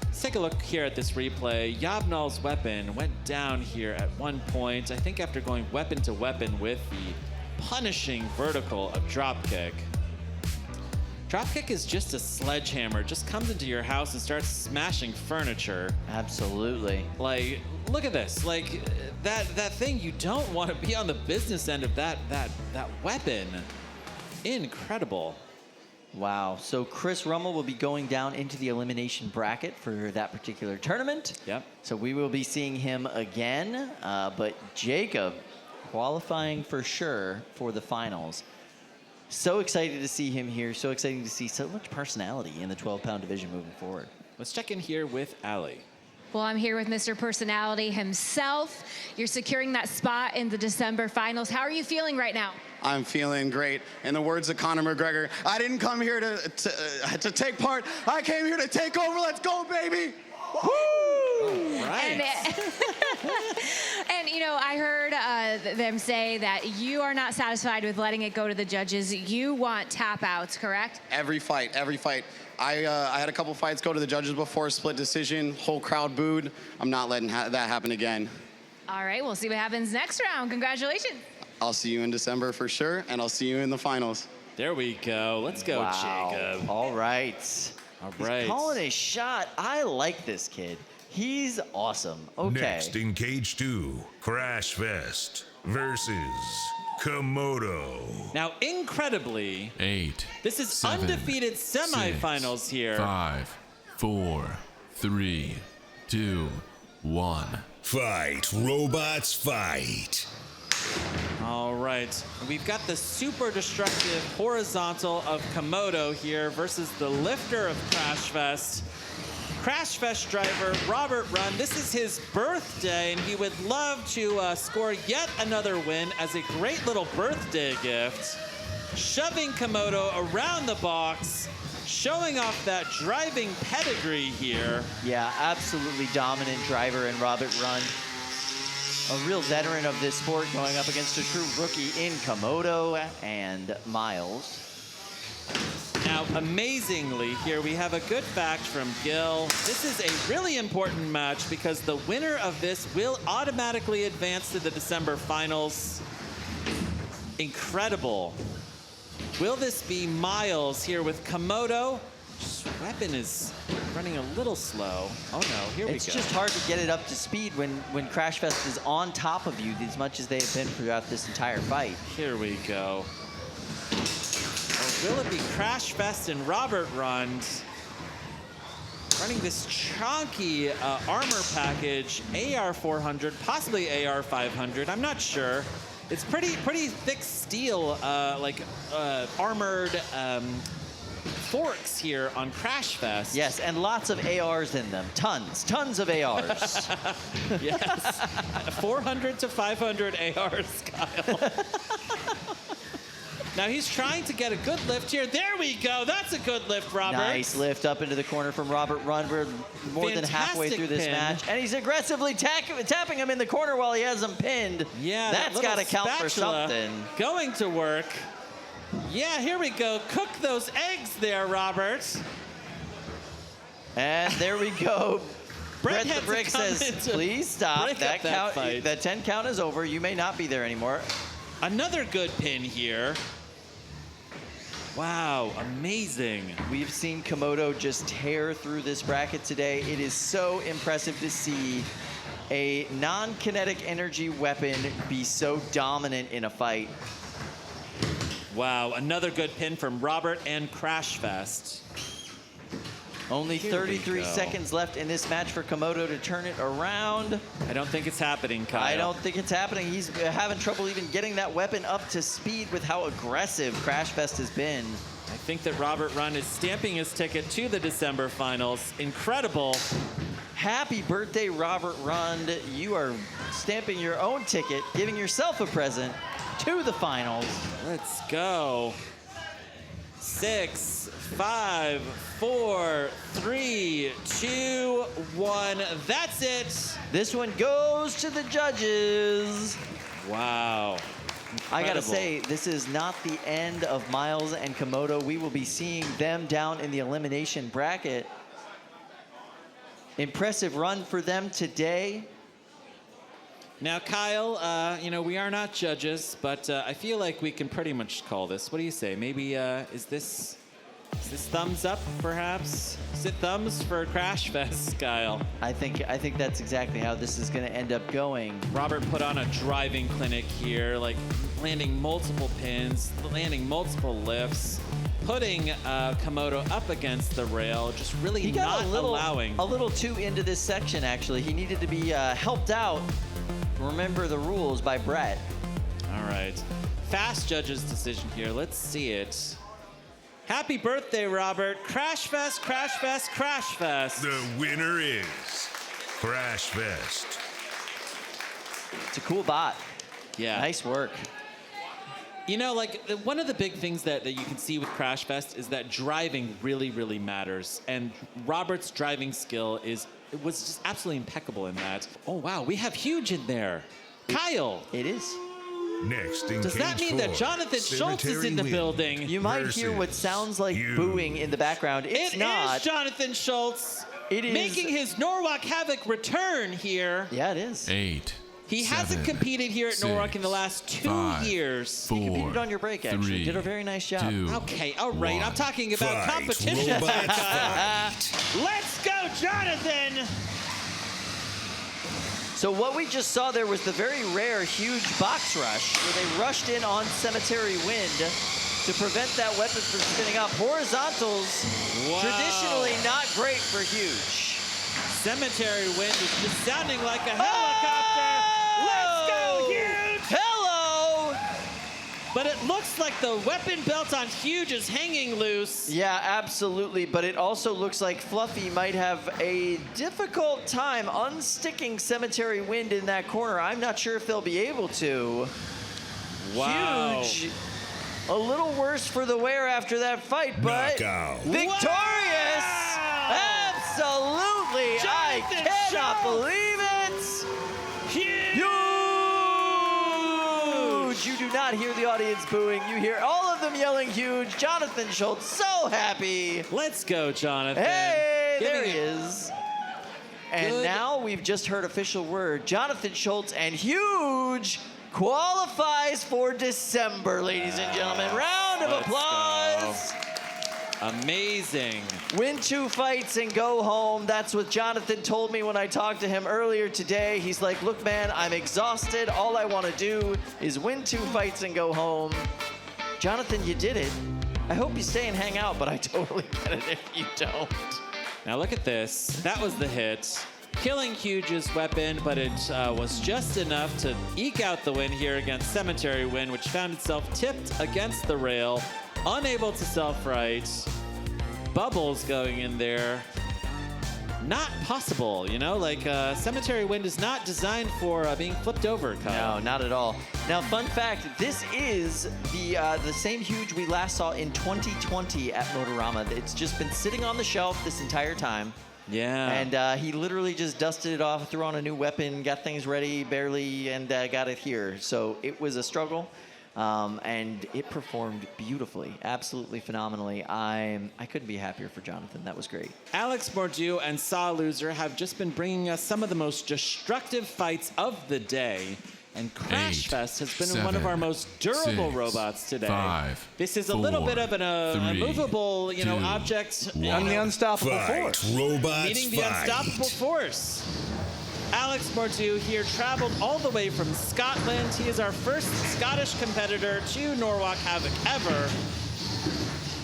Let's take a look here at this replay. Yobnal's weapon went down here at one point, I think after going weapon to weapon with the punishing vertical of Dropkick. Dropkick is just a sledgehammer. Just comes into your house and starts smashing furniture. Absolutely. Like, look at this. Like, that thing, you don't want to be on the business end of that weapon. Incredible. Wow. So Chris Rummel will be going down into the elimination bracket for that particular tournament. Yep. So we will be seeing him again. But Jacob qualifying for sure for the finals. So excited to see him here. So exciting to see so much personality in the 12-pound division moving forward. Let's check in here with Allie. Well, I'm here with Mr. Personality himself. You're securing that spot in the December finals. How are you feeling right now? I'm feeling great. In the words of Conor McGregor, I didn't come here to take part. I came here to take over. Let's go, baby. Woo! Right. And you know, I heard them say that you are not satisfied with letting it go to the judges. You want tap outs, correct? Every fight. I had a couple fights go to the judges before, split decision, whole crowd booed. I'm not letting that happen again. All right, we'll see what happens next round. Congratulations. I'll see you in December for sure, and I'll see you in the finals. There we go. Let's go, Wow. Jacob. All right. All right. He's calling a shot. I like this kid. He's awesome. Okay. Next in Cage 2, Crash Fest versus Komodo. Now, incredibly, 8. this is 7, undefeated semifinals 6, here. 5, 4, 3, 2, 1. Fight, robots, fight. All right. We've got the super destructive horizontal of Komodo here versus the lifter of Crash Fest. Crash Fest driver Robert Run. This is his birthday, and he would love to score yet another win as a great little birthday gift. Shoving Komodo around the box, showing off that driving pedigree here. Yeah, absolutely dominant driver in Robert Run. A real veteran of this sport going up against a true rookie in Komodo and Miles. Now, amazingly, here we have a good fact from Gil. This is a really important match because the winner of this will automatically advance to the December finals. Incredible. Will this be Miles here with Komodo? This weapon is running a little slow. Oh no, here we go. It's just hard to get it up to speed when Crash Fest is on top of you as much as they have been throughout this entire fight. Here we go. Will it be Crash Fest and Robert Run running this chunky armor package, AR 400, possibly AR 500? I'm not sure. It's pretty thick steel, armored forks here on Crash Fest. Yes, and lots of ARs in them. Tons of ARs. Yes. 400 to 500 ARs, Kyle. Now he's trying to get a good lift here. There we go. That's a good lift, Robert. Nice lift up into the corner from Robert Run. We're more than halfway through this match. And he's aggressively tapping him in the corner while he has him pinned. Yeah, that's got to count for something. Going to work. Yeah, here we go. Cook those eggs there, Robert. And there we go. Brett the Brick says, please stop. That 10 count is over. You may not be there anymore. Another good pin here. Wow, amazing. We've seen Komodo just tear through this bracket today. It is so impressive to see a non-kinetic energy weapon be so dominant in a fight. Wow, another good pin from Robert and Crash Fest. Only 33 seconds left in this match for Komodo to turn it around. I don't think it's happening, Kyle. I don't think it's happening. He's having trouble even getting that weapon up to speed with how aggressive Crash Fest has been. I think that Robert Run is stamping his ticket to the December finals. Incredible. Happy birthday, Robert Run. You are stamping your own ticket, giving yourself a present to the finals. Let's go. 6, 5, 4, 3, 2, 1. That's it. This one goes to the judges. Wow. I gotta Incredible. say, this is not the end of Miles and Komodo. We will be seeing them down in the elimination bracket. Impressive run for them today. Now, Kyle, you know, we are not judges, but I feel like we can pretty much call this. What do you say? Maybe, is this thumbs up, perhaps? Is it thumbs for Crash Fest, Kyle? I think that's exactly how this is going to end up going. Robert put on a driving clinic here, like landing multiple pins, landing multiple lifts, putting Komodo up against the rail, just really He got not allowing. a little too into this section, actually. He needed to be helped out. Remember the rules by Brett. All right. Fast judge's decision here. Let's see it. Happy birthday, Robert. Crash Fest, Crash Fest, Crash Fest. The winner is Crash Fest. It's a cool bot. Yeah. Nice work. You know, like, one of the big things that you can see with Crash Fest is that driving really, really matters. And Robert's driving skill was just absolutely impeccable in that. Oh, wow, we have Huge in there. Kyle. It is. Next in Does that cage mean that 4, Jonathan Schultz is in the Cemetery building? Wind You might hear what versus sounds like you. booing in the background. It's not. It is Jonathan Schultz. It is. Making his Norwalk Havoc return here. Yeah, it is. 8. He hasn't 7, competed here at Norwalk in the last 2 5, years. 4, He competed on your break, actually. 3, Did a very nice job. 2, Okay, all right. 1. I'm talking about Fight, competition. robots, Let's go, Jonathan! So what we just saw there was the very rare Huge box rush, where they rushed in on Cemetery Wind to prevent that weapon from spinning up. Horizontals, Wow. traditionally not great for Huge. Cemetery Wind is just sounding like a helicopter. Let's go, Huge! Hello! But it looks like the weapon belt on Huge is hanging loose. Yeah, absolutely, but it also looks like Fluffy might have a difficult time unsticking Cemetery Wind in that corner. I'm not sure if they'll be able to. Wow. Huge. A little worse for the wear after that fight, but Knockout. victorious! Wow. Absolutely! I Jonathan cannot Schultz. believe it! Huge! Huge! You do not hear the audience booing. You hear all of them yelling huge. Jonathan Schultz, so happy. Let's go, Jonathan. Hey, Giving there he it- is. And Good. now we've just heard official word. Jonathan Schultz and Huge qualifies for December, ladies and gentlemen. Round of Let's applause. Amazing. Win 2 fights and go home. That's what Jonathan told me when I talked to him earlier today. He's like, look, man, I'm exhausted. All I want to do is win 2 fights and go home. Jonathan, you did it. I hope you stay and hang out, but I totally get it if you don't. Now look at this. That was the hit. Killing Huge's weapon, but it was just enough to eke out the win here against Cemetery Wind, which found itself tipped against the rail, unable to self-right. Bubbles going in there. Not possible, you know? Like, Cemetery Wind is not designed for being flipped over, Kyle. No, not at all. Now, fun fact, this is the same Huge we last saw in 2020 at Motorama. It's just been sitting on the shelf this entire time. Yeah. And he literally just dusted it off, threw on a new weapon, got things ready barely, and got it here. So it was a struggle, and it performed beautifully, absolutely phenomenally. I couldn't be happier for Jonathan. That was great. Alex Mordieu and Saw Loser have just been bringing us some of the most destructive fights of the day. And Crash 8, Fest has been 7, one of our most durable 6, robots today. 5, This is a little 4, bit of a 3, movable, 2, object. I'm the unstoppable Fight, force. robots, Meeting the fight. unstoppable force. Alex Mordieu here traveled all the way from Scotland. He is our first Scottish competitor to Norwalk Havoc ever.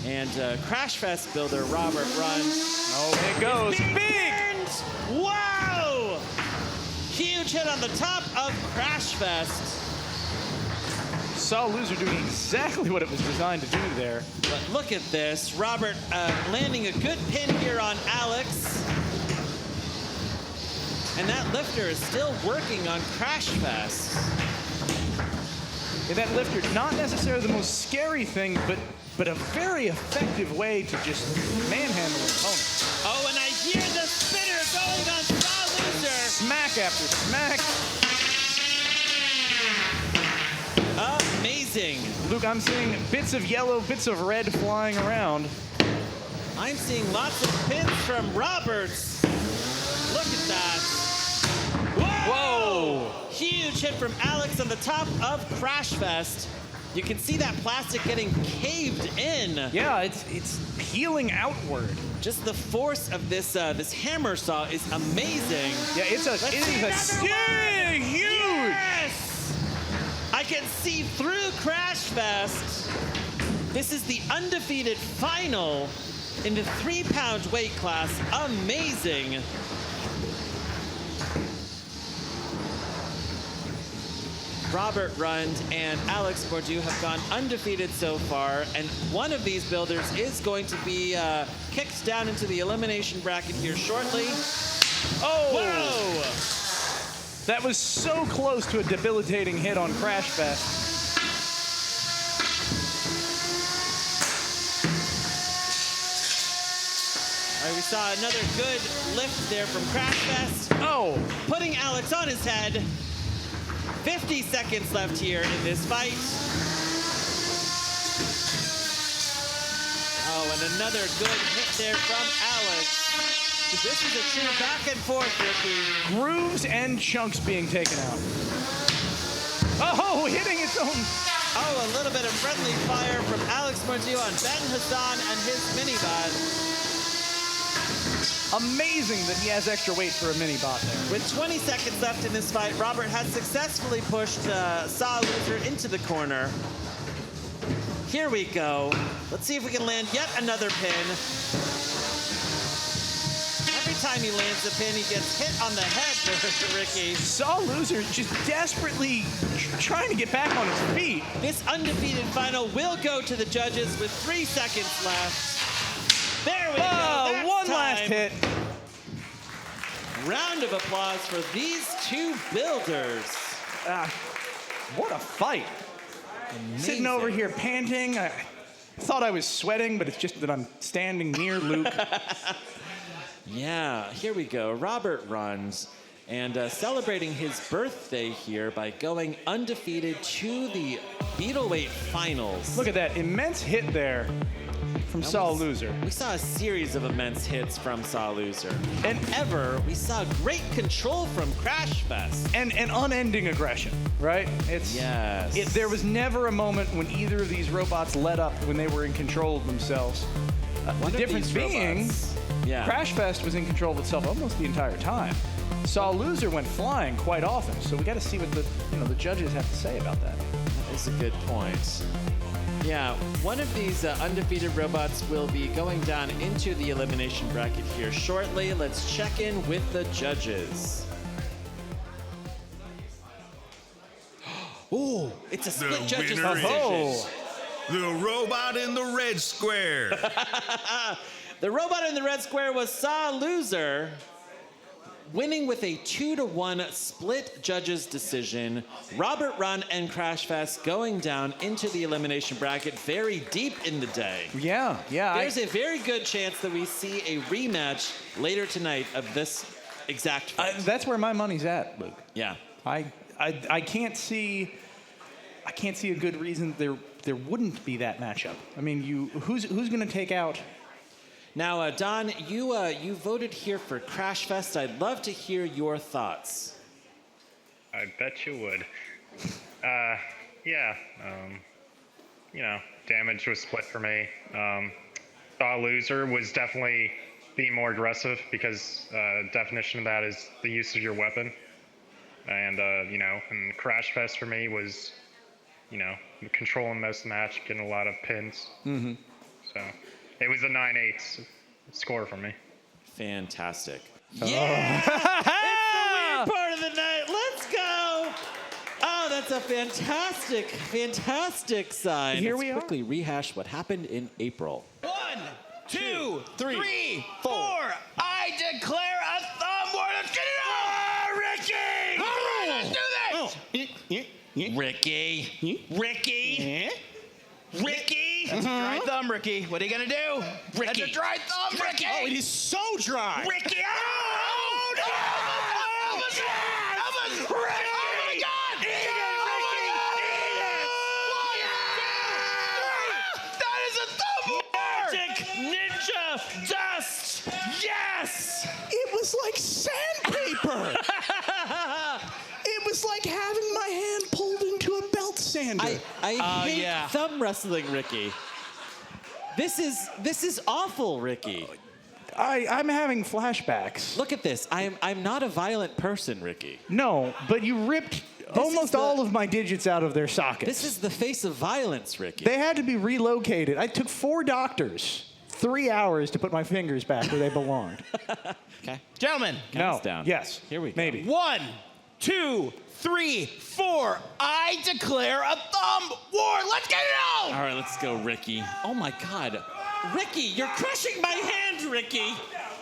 And Crash Fest builder Robert Run. Oh, it goes big! Wow! Huge hit on the top of Crash Fest. Saw Loser doing exactly what it was designed to do there. But look at this. Robert landing a good pin here on Alex. And that lifter is still working on Crash Fest. Yeah, that lifter, not necessarily the most scary thing, but a very effective way to just manhandle an opponent. Oh, and I hear the spinner going on Saw Loser. Smack after smack. amazing. Luke, I'm seeing bits of yellow, bits of red flying around. I'm seeing lots of pins from Roberts. Look at that. Whoa! Huge hit from Alex on the top of Crash Fest. You can see that plastic getting caved in. Yeah, it's peeling outward. Just the force of this this hammer saw is amazing. Yeah, it is a huge. Yes! I can see through Crash Fest. This is the undefeated final in the 3-pound weight class. Amazing. Robert Rund and Alex Bordeaux have gone undefeated so far, and one of these builders is going to be kicked down into the elimination bracket here shortly. Oh! Whoa! That was so close to a debilitating hit on Crash Fest. All right, we saw another good lift there from Crash Fest. Oh! Putting Alex on his head. 50 seconds left here in this fight. Oh, and another good hit there from Alex. This is a true back and forth, Ricky. Grooves and chunks being taken out. Oh, hitting its own. Oh, a little bit of friendly fire from Alex Bordeaux on Ben Hassan and his minibot. Amazing that he has extra weight for a mini-bot there. With 20 seconds left in this fight, Robert has successfully pushed Saw Loser into the corner. Here we go. Let's see if we can land yet another pin. Every time he lands a pin, he gets hit on the head, Ricky. Saw Loser just desperately trying to get back on his feet. This undefeated final will go to the judges with 3 seconds left. There we go. That's one time. last hit. Round of applause for these two builders. What a fight. Amazing. Sitting over here panting. I thought I was sweating, but it's just that I'm standing near Luke. Yeah, here we go. Robert runs and celebrating his birthday here by going undefeated to the Beetleweight Finals. Look at that immense hit there from Saw Loser. We saw a series of immense hits from Saw Loser. And we saw great control from Crash Fest. And unending aggression, right? Yes. There was never a moment when either of these robots let up when they were in control of themselves. The difference being, Crash Fest was in control of itself almost the entire time. Saw Loser went flying quite often, so we got to see what the judges have to say about that. That is a good point. Yeah, one of these undefeated robots will be going down into the elimination bracket here shortly. Let's check in with the judges. Oh, it's a split judges decision. The robot in the red square. The robot in the red square was Saw Loser, winning with a 2-1 split judges decision. Robert Run and Crash Fest going down into the elimination bracket very deep in the day. Yeah. There's a very good chance that we see a rematch later tonight of this exact fight. That's where my money's at, Luke. Yeah. I can't see a good reason there wouldn't be that matchup. I mean, who's going to take out? Now, Don, you voted here for Crash Fest. I'd love to hear your thoughts. I bet you would. Damage was split for me. Saw Loser was definitely being more aggressive because definition of that is the use of your weapon. And, and Crash Fest for me was, controlling most of the match, getting a lot of pins. Mm-hmm. So it was a 9-8 score for me. Fantastic. Yeah! It's the weird part of the night. Let's go! Oh, that's a fantastic sign. Here Let's we are. quickly rehash what happened in April. 1, 2, 3, 4. I declare a thumb war. Let's get it on! Ricky! All right, let's do this! Ricky! That's a dry thumb, Ricky. What are you gonna do? Ricky. That's a dry thumb, Ricky! Oh, it is so dry. Ricky! Oh, no! Elvis! Elvis! Ricky! Oh, my God! Eat it, Ricky! Eat it! Magic ninja dust! Yes! It was like sandpaper. It was like having my hand pulled into a belt sander. I hate thumb wrestling, Ricky. This is awful, Ricky. I'm having flashbacks. Look at this. I'm not a violent person, Ricky. No, but you ripped almost all of my digits out of their sockets. This is the face of violence, Ricky. They had to be relocated. I took 4 doctors, 3 hours to put my fingers back where they belonged. Okay. Gentlemen. No. Down. Yes. Here we go. Maybe. 1, 2, 3, 4. I declare a thumb war. Let's get it on! All right, let's go, Ricky. Oh my God, Ricky, you're crushing my hand, Ricky.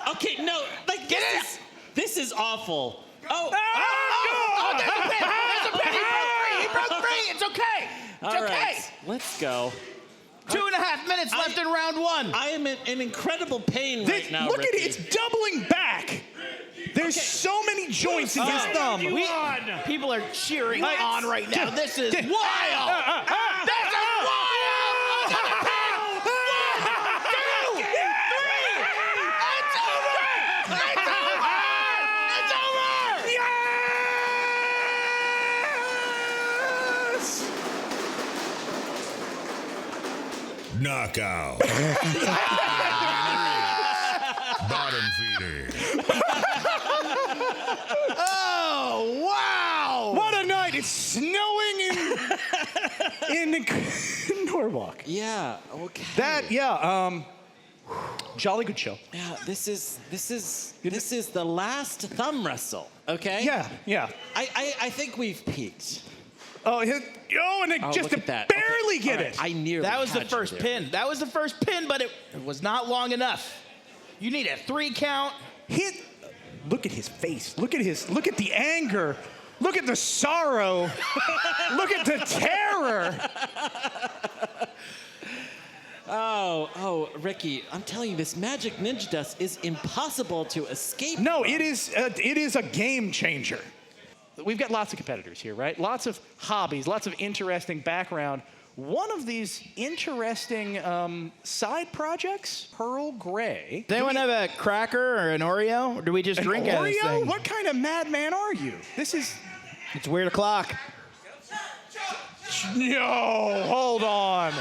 Okay, no, like this is awful. Oh, there's a pin. There's a pin. He broke free. It's okay. It's all okay. right, let's go. 2.5 minutes left in round 1. I am in incredible pain right now, Look Ricky. at it. It's doubling back. There's so many joints in his thumb. People are cheering on right now. This is wild. This is wild. Knockout. Bottom feeder. Oh, wow. What a night. It's snowing in Norwalk. Yeah, okay. Jolly good show. Yeah, this is the last thumb wrestle, okay? Yeah. I think we've peaked. And it just look at that. barely get All right, it. I nearly That was the had you first there. pin. That was the first pin, but it was not long enough. You need a 3 count. Look at his face. Look at the anger. Look at the sorrow. Look at the terror. Oh, Ricky, I'm telling you, this magic ninja dust is impossible to escape. No, it is a game changer. We've got lots of competitors here, right? Lots of hobbies, lots of interesting background. One of these interesting side projects, Pearl Grey. Does anyone have a cracker or an Oreo? Or do we just drink out of this Oreo? thing? What kind of madman are you? It's weird o'clock. No, hold on.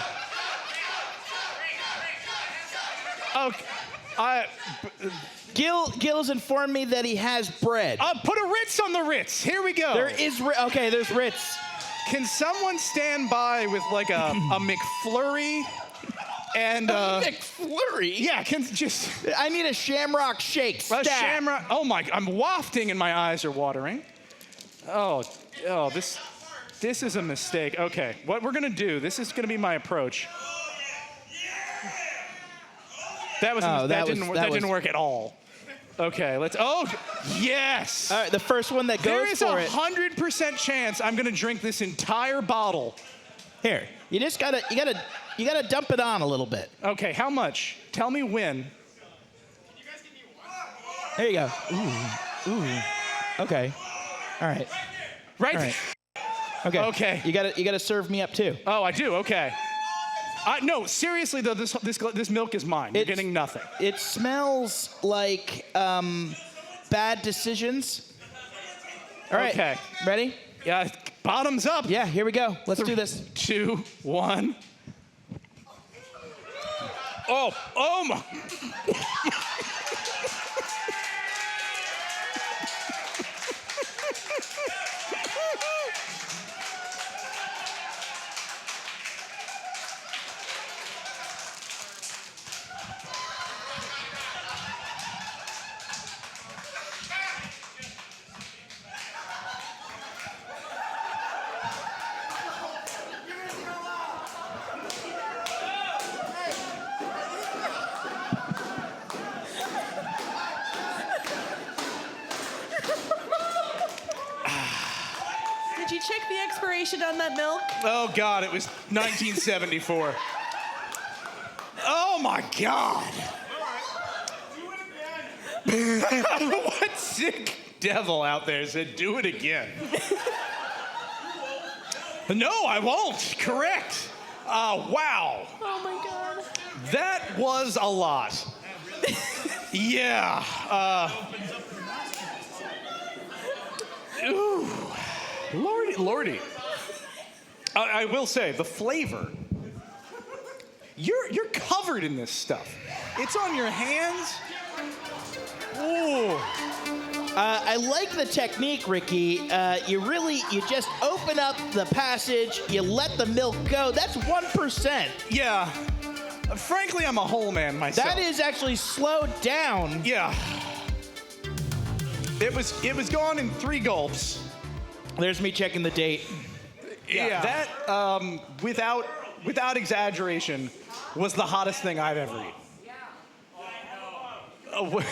Okay, Gil's informed me that he has bread. Put a Ritz on the Ritz. Here we go. There's Ritz. Can someone stand by with like a McFlurry and McFlurry? Yeah, I need a Shamrock Shake. A Shamrock. Oh my! I'm wafting and my eyes are watering. Oh, this is a mistake. Okay, what we're gonna do? This is gonna be my approach. That didn't work at all. Okay, let's. Oh, yes. All right, the first one that goes there is for it. 100% chance I'm gonna drink this entire bottle. Here, you gotta dump it on a little bit. Okay, how much? Tell me when. There you go. Ooh. Okay. All right. Right. All right. Okay. Okay. You gotta serve me up too. Oh, I do. Okay. No, seriously though, this milk is mine. You're getting nothing. It smells like bad decisions. All right. Okay. Ready? Yeah. Bottoms up. Yeah. Here we go. Let's do this. 2, 1. Oh my. Did you check the expiration on that milk? Oh God, it was 1974. Oh my God. What sick devil out there said, do it again? No, I won't. Correct. Wow. Oh my god. That was a lot. Yeah. Ooh. Lordy. I will say, the flavor. You're covered in this stuff. It's on your hands. Ooh. I like the technique, Ricky. You just open up the passage, you let the milk go. That's 1%. Yeah. Frankly, I'm a whole man myself. That is actually slowed down. Yeah. It was gone in 3 gulps. There's me checking the date. Yeah. That, without exaggeration, was the hottest thing I've ever eaten. Oh,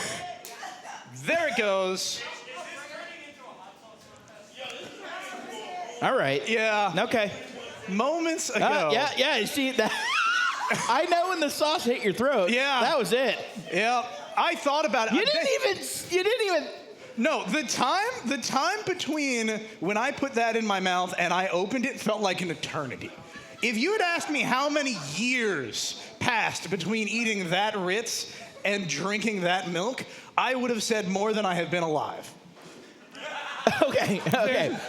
there it goes. All right. Yeah. Okay. Moments ago. Yeah. You see that? I know when the sauce hit your throat. Yeah. That was it. Yeah. I thought about it. You didn't even. No, the time between when I put that in my mouth and I opened it felt like an eternity. If you had asked me how many years passed between eating that Ritz and drinking that milk, I would have said more than I have been alive. Okay.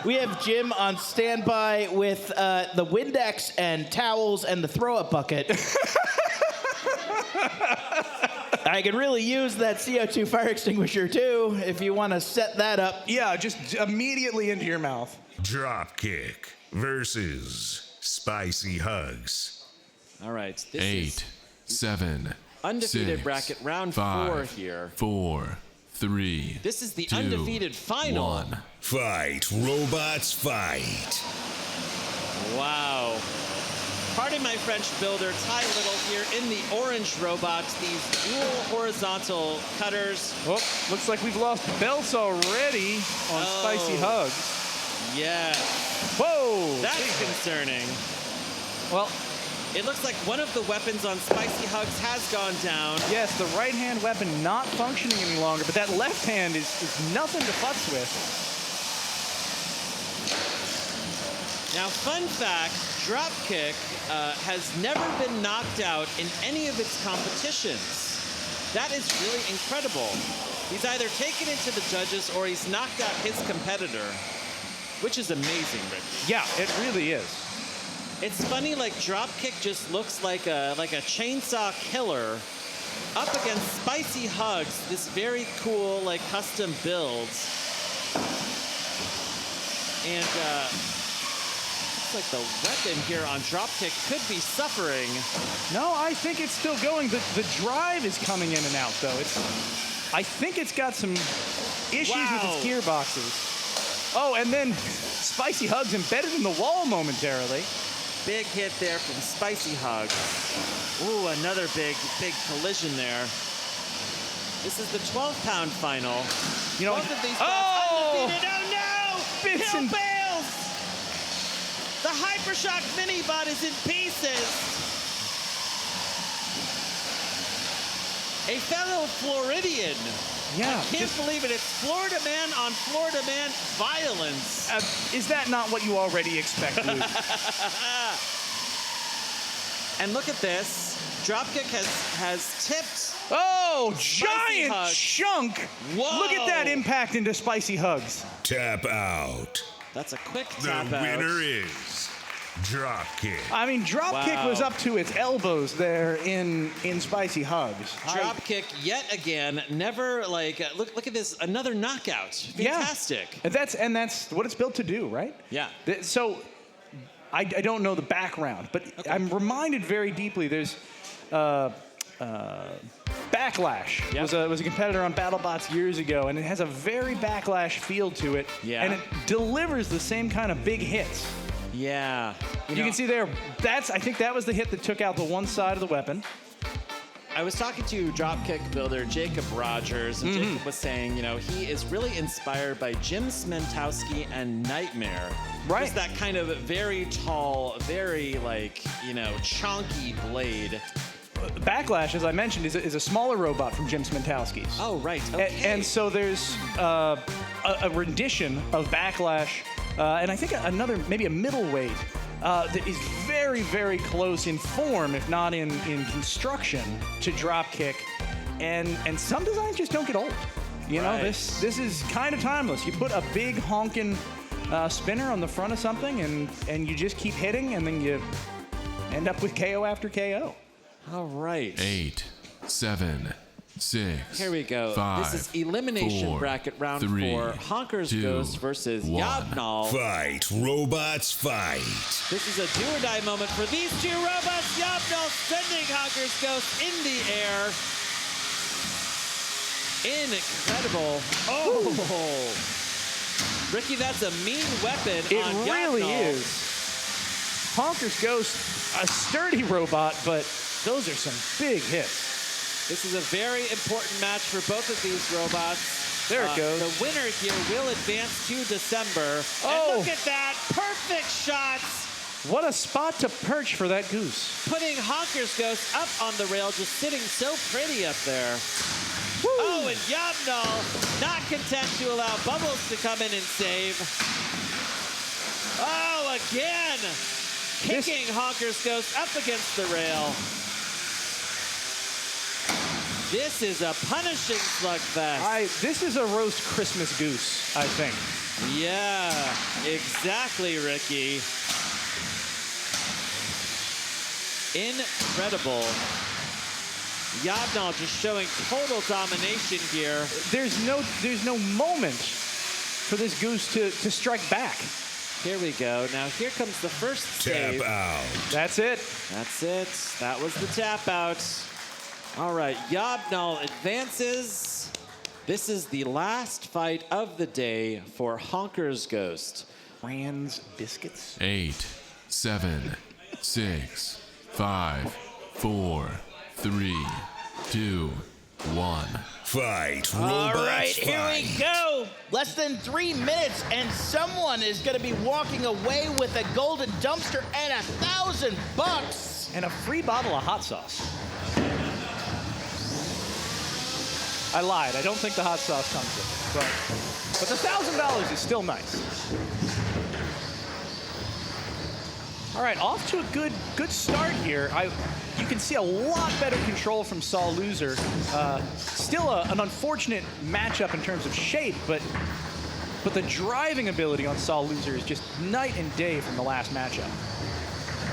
We have Jim on standby with the Windex and towels and the throw-up bucket. I could really use that CO2 fire extinguisher, too, if you want to set that up. Yeah, just immediately into your mouth. Dropkick versus Spicy Hugs. All right. This 8, is 7, undefeated 6, bracket round 5, 4 here. 4, 3. This is the 2, undefeated final. 1. Fight, robots, fight. Wow. Pardon my French builder, Ty Little here in the orange robots, these dual horizontal cutters. Oh, looks like we've lost belts already on Spicy Hugs. Yeah. Whoa. That's concerning. Well, it looks like one of the weapons on Spicy Hugs has gone down. Yes, the right-hand weapon not functioning any longer, but that left hand is nothing to futz with. Now, fun fact, Dropkick has never been knocked out in any of its competitions. That is really incredible. He's either taken it to the judges or he's knocked out his competitor, which is amazing, Rick. Yeah, it really is. It's funny, like Dropkick just looks like a chainsaw killer up against Spicy Hugs, this very cool like custom build. And looks like the weapon here on Dropkick could be suffering. No, I think it's still going. The drive is coming in and out, though. I think it's got some issues with its gearboxes. Oh, and then Spicy Hugs embedded in the wall momentarily. Big hit there from Spicy Hugs. Ooh, another big collision there. This is the 12-pound final. You know, both of these undefeated. Oh no! Bits and fails! The Hypershock Minibot is in pieces. A fellow Floridian. Yeah. I can't believe it. It's Florida man on Florida man violence. Is that not what you already expect, Luke? And look at this. Dropkick has tipped. Oh, giant chunk. Whoa. Look at that impact into Spicy Hugs. Tap out. That's a quick The tap out. winner is Dropkick. I mean, Dropkick was up to its elbows there in Spicy Hugs. Dropkick yet again. Never like look at this. Another knockout. Fantastic. Yeah. And that's what it's built to do, right? Yeah. So I don't know the background, but I'm reminded very deeply. There's Backlash was a competitor on Battlebots years ago, and it has a very Backlash feel to it. Yeah. And it delivers the same kind of big hits. Yeah. You can see there, I think that was the hit that took out the one side of the weapon. I was talking to Dropkick builder Jacob Rogers, and Jacob was saying, he is really inspired by Jim Smentowski and Nightmare. Right. Just that kind of very tall, very chonky blade. Backlash, as I mentioned, is a smaller robot from Jim Smentowski's. Oh, right. Okay. And so there's a rendition of Backlash, and I think maybe a middleweight, that is very very, very close in form, if not in construction, to dropkick. And some designs just don't get old. You know, this is kind of timeless. You put a big honking spinner on the front of something, and you just keep hitting, and then you end up with KO after KO. All right. 8, 7, 6. Here we go. 5, this is elimination 4, bracket round 3, 4. Honkers 2, Ghost versus 1. Yabnal. Fight, robots, fight. This is a do or die moment for these two robots. Yabnal sending Honkers Ghost in the air. Incredible. Oh. Ricky, that's a mean weapon on It really Yabnal. is. Honkers Ghost, a sturdy robot, but those are some big hits. This is a very important match for both of these robots. There it goes. The winner here will advance to December. Oh. And look at that. Perfect shots. What a spot to perch for that goose. Putting Honkers Ghost up on the rail, just sitting so pretty up there. Woo. Oh, and Yabnal not content to allow Bubbles to come in and save. Oh, again. Kicking Honkers Ghost up against the rail. This is a punishing slugfest. This is a roast Christmas goose, I think. Yeah, exactly, Ricky. Incredible. Yabnal just showing total domination here. There's no moment for this goose to strike back. Here we go. Now here comes the first save. Tap out. That's it. That's it. That was the tap out. All right, Yabnal advances. This is the last fight of the day for Honkers Ghost. Rand's Biscuits. 8, 7, 6, 5, 4, 3, 2, 1. Fight, All robots, right, fight. here we go. Less than 3 minutes, and someone is going to be walking away with a golden dumpster and $1,000. And a free bottle of hot sauce. I lied. I don't think the hot sauce comes with it. But the $1,000 is still nice. All right, off to a good start here. You can see a lot better control from Saw Loser. Still an unfortunate matchup in terms of shape, but the driving ability on Saw Loser is just night and day from the last matchup.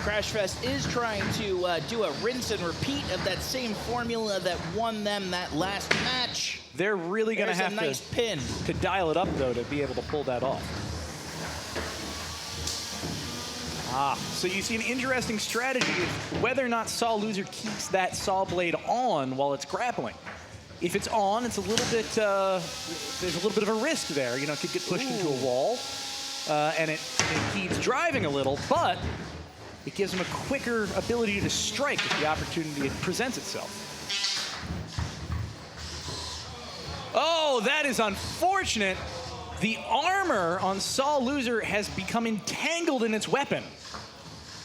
Crashfest is trying to do a rinse and repeat of that same formula that won them that last match. They're really going to have a nice pin to dial it up, though, to be able to pull that off. So you see an interesting strategy of whether or not Saw Loser keeps that saw blade on while it's grappling. If it's on, it's a little bit, there's a little bit of a risk there. You know, it could get pushed into a wall, and it keeps driving a little, but it gives him a quicker ability to strike if the opportunity presents itself. Oh, that is unfortunate. The armor on Saw Loser has become entangled in its weapon.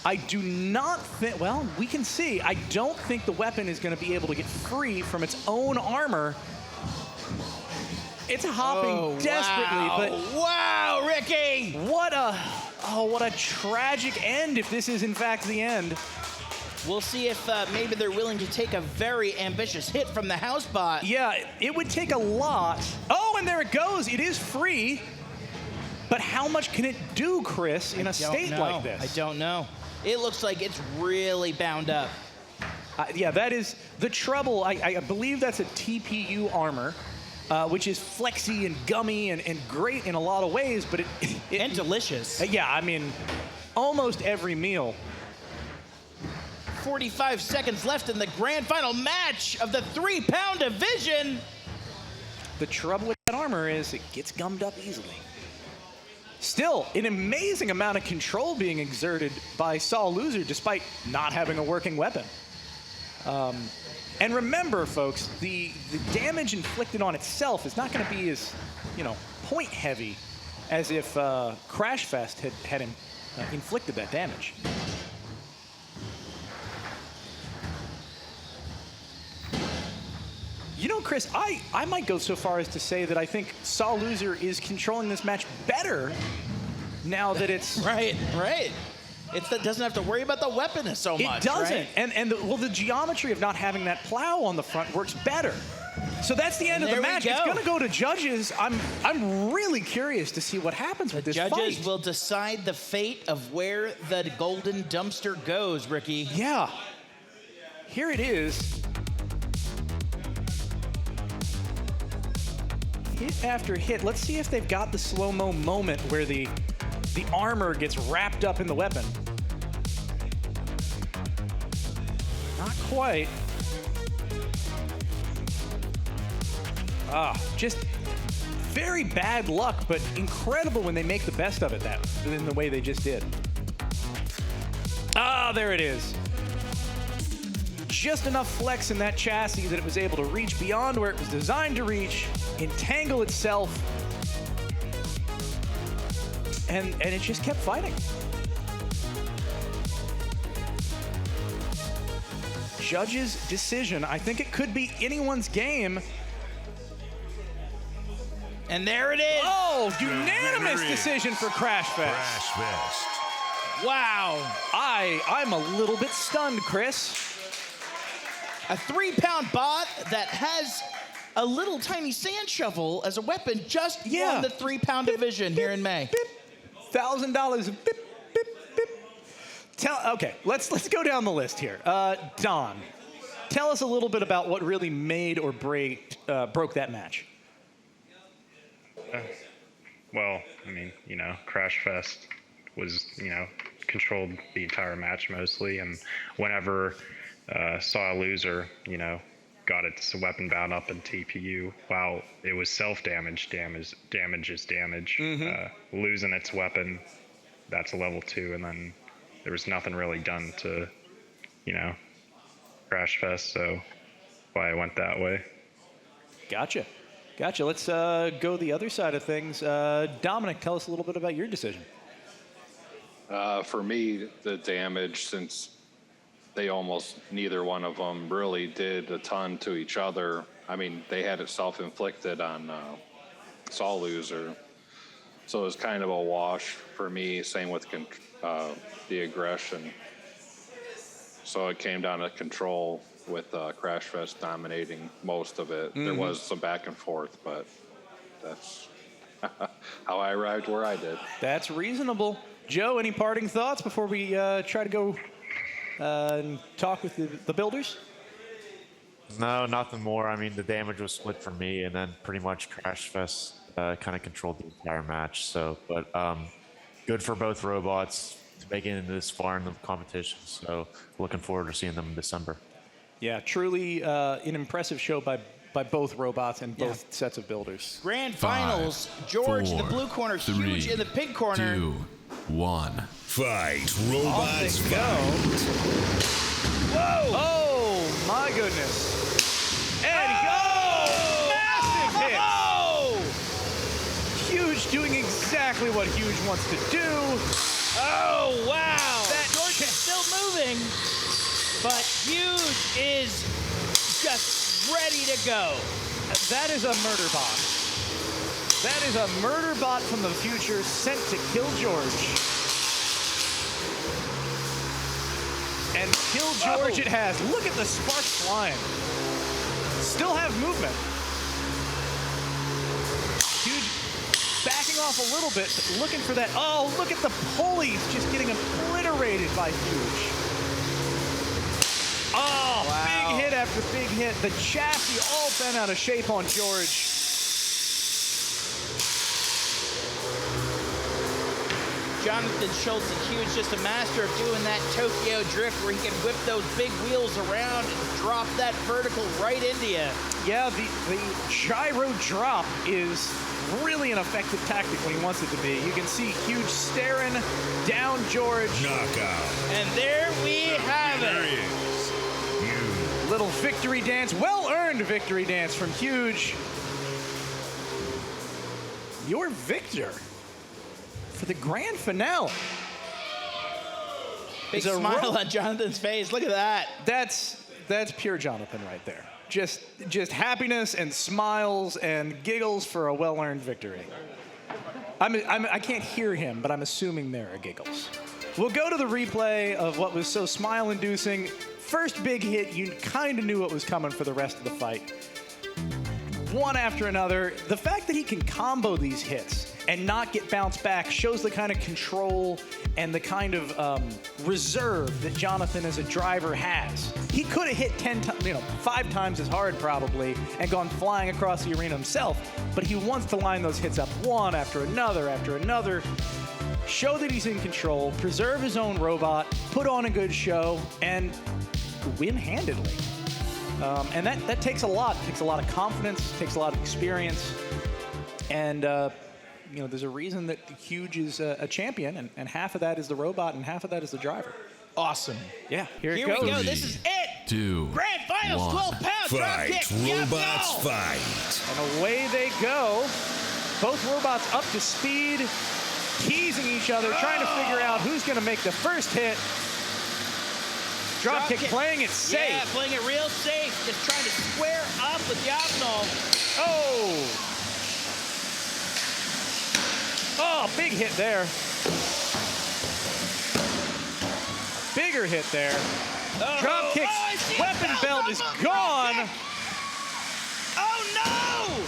I do not think, well, we can see. I don't think the weapon is going to be able to get free from its own armor. It's hopping desperately, wow. but wow, Ricky! What a tragic end if this is in fact the end. We'll see if maybe they're willing to take a very ambitious hit from the house bot. Yeah, it would take a lot. Oh, and there it goes. It is free. But how much can it do, Chris, in a state like this? I don't know. It looks like it's really bound up. Yeah, that is the trouble. I believe that's a TPU armor, which is flexy and gummy and great in a lot of ways, but and delicious. Yeah, I mean, almost every meal. 45 seconds left in the grand final match of the 3-pound division. The trouble with that armor is it gets gummed up easily. Still, an amazing amount of control being exerted by Saw Loser despite not having a working weapon. And remember, folks, the damage inflicted on itself is not going to be as, point heavy as if Crashfest had inflicted that damage. Chris, I might go so far as to say that I think Saw Loser is controlling this match better now that it's... Right. It doesn't have to worry about the weapon so much. It doesn't. Right? And the geometry of not having that plow on the front works better. So that's the end of the match. It's going to go to judges. I'm really curious to see what happens with this fight. Judges will decide the fate of where the golden dumpster goes, Ricky. Yeah. Here it is. Hit after hit. Let's see if they've got the slow-mo moment where the armor gets wrapped up in the weapon. Not quite. Just very bad luck, but incredible when they make the best of it in the way they just did. There it is. Just enough flex in that chassis that it was able to reach beyond where it was designed to reach, entangle itself, and it just kept fighting. Judge's decision. I think it could be anyone's game. And there it is. Oh, unanimous decision for Crash Fest. Crash Fest. Wow. I'm a little bit stunned, Chris. A 3-pound bot that has a little tiny sand shovel as a weapon just won the 3-pound division here in May. $1,000. Okay, let's go down the list here. Don, tell us a little bit about what really made or broke that match. Well, I mean, Crash Fest was, controlled the entire match mostly, and whenever saw a loser, got its weapon bound up in TPU, while it was self-damage, damage is damage. Losing its weapon, that's a level 2, and then there was nothing really done to, Crash Fest, so why I went that way. Gotcha. Let's go the other side of things. Dominic, tell us a little bit about your decision. For me, the damage, since they almost neither one of them really did a ton to each other. I mean, they had it self-inflicted on Saw Loser. So it was kind of a wash for me, same with the aggression. So it came down to control with Crash Fest dominating most of it. There was some back and forth, but that's how I arrived where I did. That's reasonable. Joe, any parting thoughts before we try to go and talk with the builders? No, nothing more. I mean, the damage was split for me, and then pretty much Crash Fest kind of controlled the entire match. So, but good for both robots to make it this far in the competition. So, looking forward to seeing them in December. Yeah, truly an impressive show by both robots and both sets of builders. Grand Finals, George in the blue corner, Huge in the pink corner. 2, 1. Fight, robots, fight. Whoa! Oh, my goodness. And massive hit! Huge doing exactly what Huge wants to do. Oh, wow! George is still moving, but Huge is just ready to go. That is a murder bot. That is a murder bot from the future sent to kill George. And kill George it has. Look at the sparks flying. Still have movement. Huge backing off a little bit, looking for that. Oh, look at the pulleys just getting obliterated by Huge. Oh, wow. Big hit after big hit. The chassis all bent out of shape on George. Jonathan Schultz and Huge just a master of doing that Tokyo drift where he can whip those big wheels around and drop that vertical right into you. Yeah, the gyro drop is really an effective tactic when he wants it to be. You can see Huge staring down George. Knockout. And there we have it. Little victory dance, well-earned victory dance from Huge. Your victor for the grand finale. Big smile on Jonathan's face. Look at that. That's pure Jonathan right there. Just happiness and smiles and giggles for a well-earned victory. I can't hear him, but I'm assuming there are giggles. We'll go to the replay of what was so smile-inducing. First big hit, you kind of knew what was coming for the rest of the fight. One after another. The fact that he can combo these hits and not get bounced back shows the kind of control and the kind of reserve that Jonathan as a driver has. He could have hit 5 times as hard probably and gone flying across the arena himself, but he wants to line those hits up one after another, show that he's in control, preserve his own robot, put on a good show, and win handedly. And that takes a lot. It takes a lot of confidence, takes a lot of experience, and there's a reason that Huge is a champion, and half of that is the robot, and half of that is the driver. Awesome. Yeah. Here we it goes. go. This is it. 2, Grand Finals, 12 pounds. Fight. Dropkick. Robots fight. And away they go. Both robots up to speed, teasing each other, trying to figure out who's going to make the first hit. Dropkick playing it safe. Yeah, playing it real safe. Just trying to square up with Yabnol. Oh, big hit there. Bigger hit there. Dropkick's weapon belt is gone. Oh, no!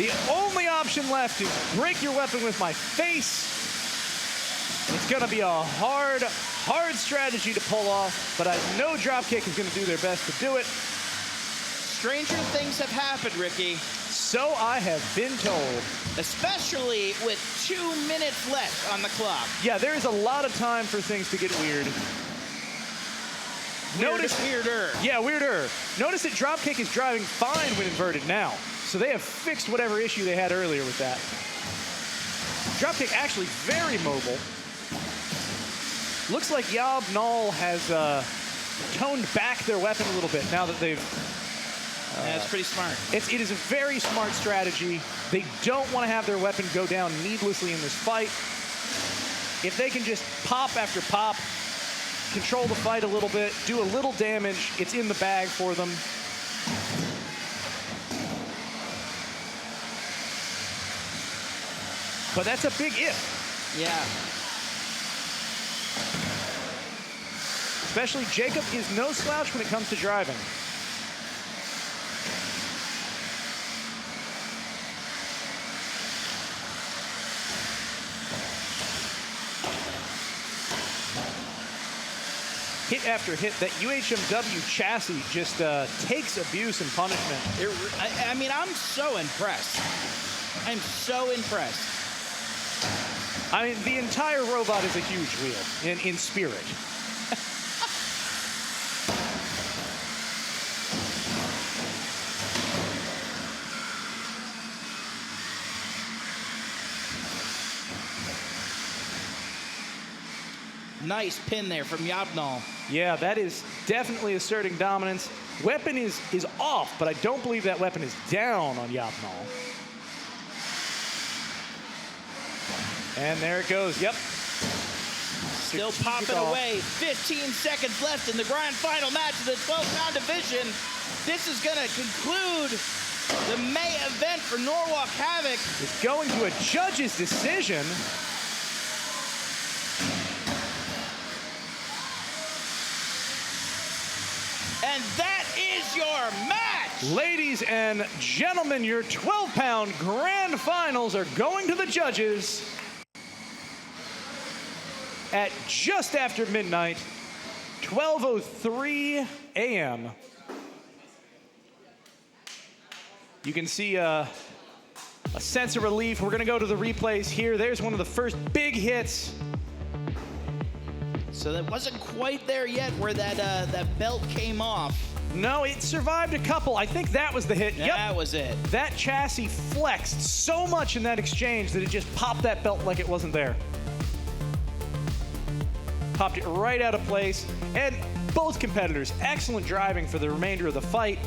The only option left is break your weapon with my face. It's going to be a hard strategy to pull off, but I know Dropkick is going to do their best to do it. Stranger things have happened, Ricky. So I have been told. Especially with 2 minutes left on the clock. Yeah, there is a lot of time for things to get weird. Weirder. Yeah, weirder. Notice that Dropkick is driving fine when inverted now. So they have fixed whatever issue they had earlier with that. Dropkick actually very mobile. Looks like Yabnol has toned back their weapon a little bit now that they've... yeah, it's pretty smart. It is a very smart strategy. They don't want to have their weapon go down needlessly in this fight. If they can just pop after pop, control the fight a little bit, do a little damage, it's in the bag for them. But that's a big if. Yeah. Especially Jacob is no slouch when it comes to driving. Hit after hit, that UHMW chassis just takes abuse and punishment. I mean, I'm so impressed. I'm so impressed. I mean, the entire robot is a huge wheel in spirit. Nice pin there from Yabnol. Yeah, that is definitely asserting dominance. Weapon is off, but I don't believe that weapon is down on Yabnol. And there it goes. Yep. Still popping away. 15 seconds left in the grand final match of the 12-pound division. This is going to conclude the May event for Norwalk Havoc. It's going to a judge's decision. And that is your match. Ladies and gentlemen, your 12-pound grand finals are going to the judges at just after midnight, 12:03 a.m. You can see a sense of relief. We're going to go to the replays here. There's one of the first big hits. So that wasn't quite there yet where that belt came off. No, it survived a couple. I think that was the hit. Yep. That was it. That chassis flexed so much in that exchange that it just popped that belt like it wasn't there. Popped it right out of place. And both competitors, excellent driving for the remainder of the fight.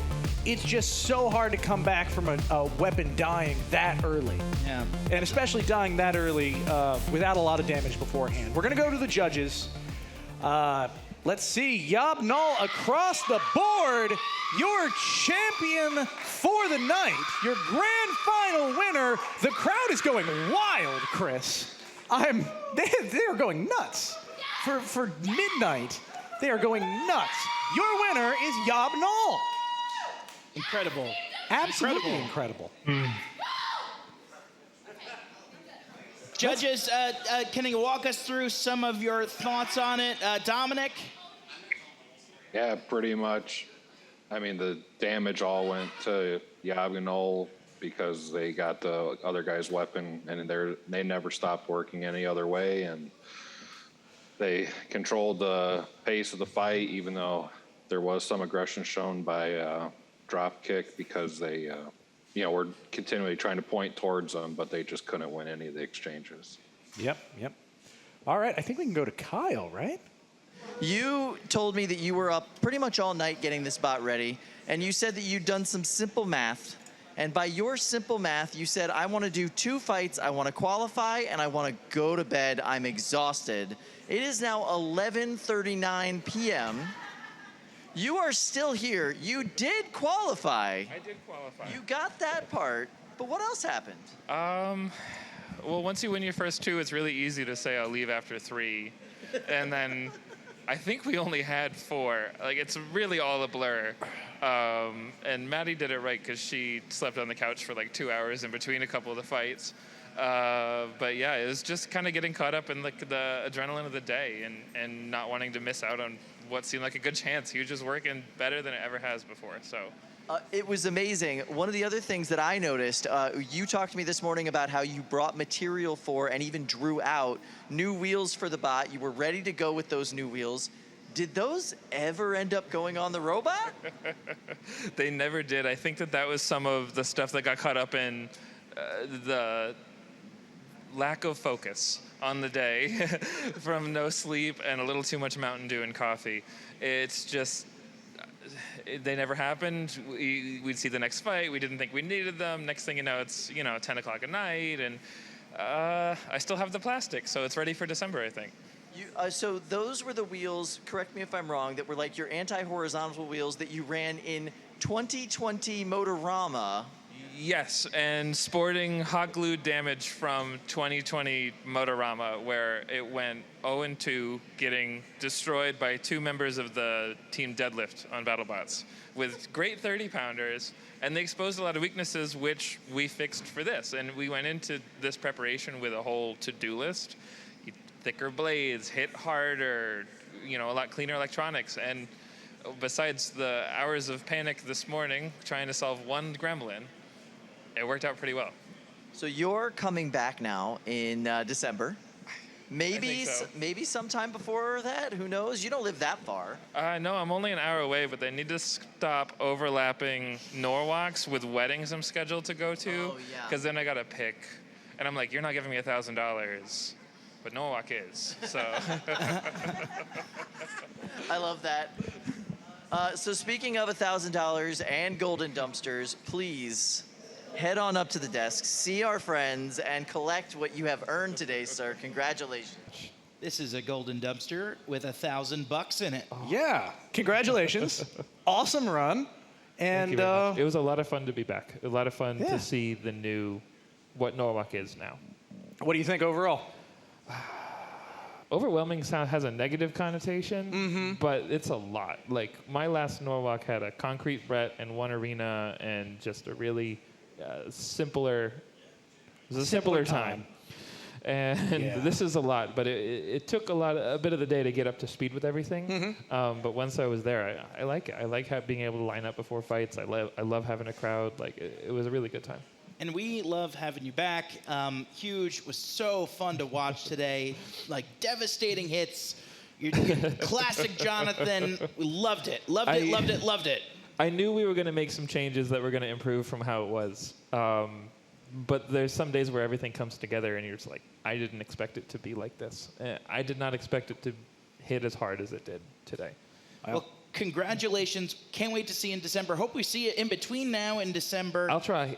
It's just so hard to come back from a weapon dying that early. Yeah. And especially dying that early without a lot of damage beforehand. We're going to go to the judges. Let's see, Yabnol across the board, your champion for the night, your grand final winner. The crowd is going wild, Chris. They are going nuts. For midnight, they are going nuts. Your winner is Yob Null. Incredible. Absolutely incredible. Judges, can you walk us through some of your thoughts on it? Dominic? Yeah, pretty much. I mean, the damage all went to Yaganol because they got the other guy's weapon, and they never stopped working any other way, and they controlled the pace of the fight, even though there was some aggression shown by Dropkick because they were continually trying to point towards them, but they just couldn't win any of the exchanges. Yep. All right, I think we can go to Kyle, right? You told me that you were up pretty much all night getting this bot ready, and you said that you'd done some simple math. And by your simple math, you said, I want to do 2 fights, I want to qualify, and I want to go to bed. I'm exhausted. It is now 11:39 p.m. You are still here. You did qualify. I did qualify. You got that part, but what else happened? Well, once you win your first 2, it's really easy to say I'll leave after 3. And then I think we only had 4. Like, it's really all a blur. And Maddie did it right because she slept on the couch for like 2 hours in between a couple of the fights. But yeah, it was just kind of getting caught up in like the adrenaline of the day and not wanting to miss out on what seemed like a good chance. He was just working better than it ever has before. So. It was amazing. One of the other things that I noticed, you talked to me this morning about how you brought material for and even drew out new wheels for the bot. You were ready to go with those new wheels. Did those ever end up going on the robot? They never did. I think that was some of the stuff that got caught up in the lack of focus on the day from no sleep and a little too much Mountain Dew and coffee. It's just, they never happened. We'd see the next fight. We didn't think we needed them. Next thing you know, it's 10 o'clock at night, and I still have the plastic, so it's ready for December, I think. So those were the wheels, correct me if I'm wrong, that were like your anti-horizontal wheels that you ran in 2020 Motorama. Yes, and sporting hot glued damage from 2020 Motorama, where it went 0-2, getting destroyed by 2 members of the team Deadlift on Battlebots with great 30-pounders, and they exposed a lot of weaknesses, which we fixed for this. And we went into this preparation with a whole to-do list. Thicker blades, hit harder, a lot cleaner electronics. And besides the hours of panic this morning trying to solve one gremlin, it worked out pretty well. So you're coming back now in December. Maybe maybe sometime before that. Who knows? You don't live that far. No, I'm only an hour away, but they need to stop overlapping Norwalks with weddings I'm scheduled to go to. Oh, yeah. Because then I got to pick. And I'm like, you're not giving me $1,000. But Norwalk is, so. I love that. So speaking of $1,000 and golden dumpsters, please head on up to the desk, see our friends, and collect what you have earned today, sir. Congratulations. This is a golden dumpster with $1,000 in it. Yeah, congratulations. Awesome run. And Thank you very much. It was a lot of fun to be back. A lot of fun to see what Norwalk is now. What do you think overall? Overwhelming has a negative connotation, but it's a lot. Like, my last Norwalk had a concrete brett and 1 arena and just a really simpler time. And this is a lot, but it took a bit of the day to get up to speed with everything. But once I was there, I like it. I like being able to line up before fights. I love having a crowd. Like, it was a really good time. And we love having you back. Huge. Was so fun to watch today. Like, devastating hits. Your classic Jonathan. We loved it. Loved it. I knew we were going to make some changes that were going to improve from how it was. But there's some days where everything comes together and you're just like, I didn't expect it to be like this. I did not expect it to hit as hard as it did today. Well, congratulations. Can't wait to see you in December. Hope we see you in between now and December. I'll try.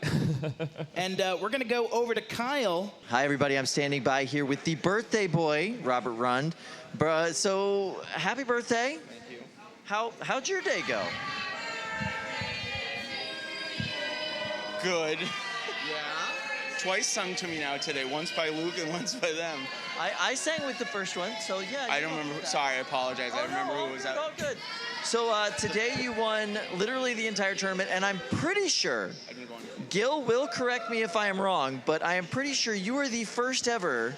And we're going to go over to Kyle. Hi, everybody. I'm standing by here with the birthday boy, Robert Rund. So, happy birthday. Thank you. How'd your day go? Good. Yeah? Twice sung to me now today, once by Luke and once by them. I sang with the first one, so yeah. I don't remember. Sorry, I apologize. I don't remember who was that. out. All good. So today you won literally the entire tournament, and I'm pretty sure, Gil will correct me if I am wrong, but I am pretty sure you are the first ever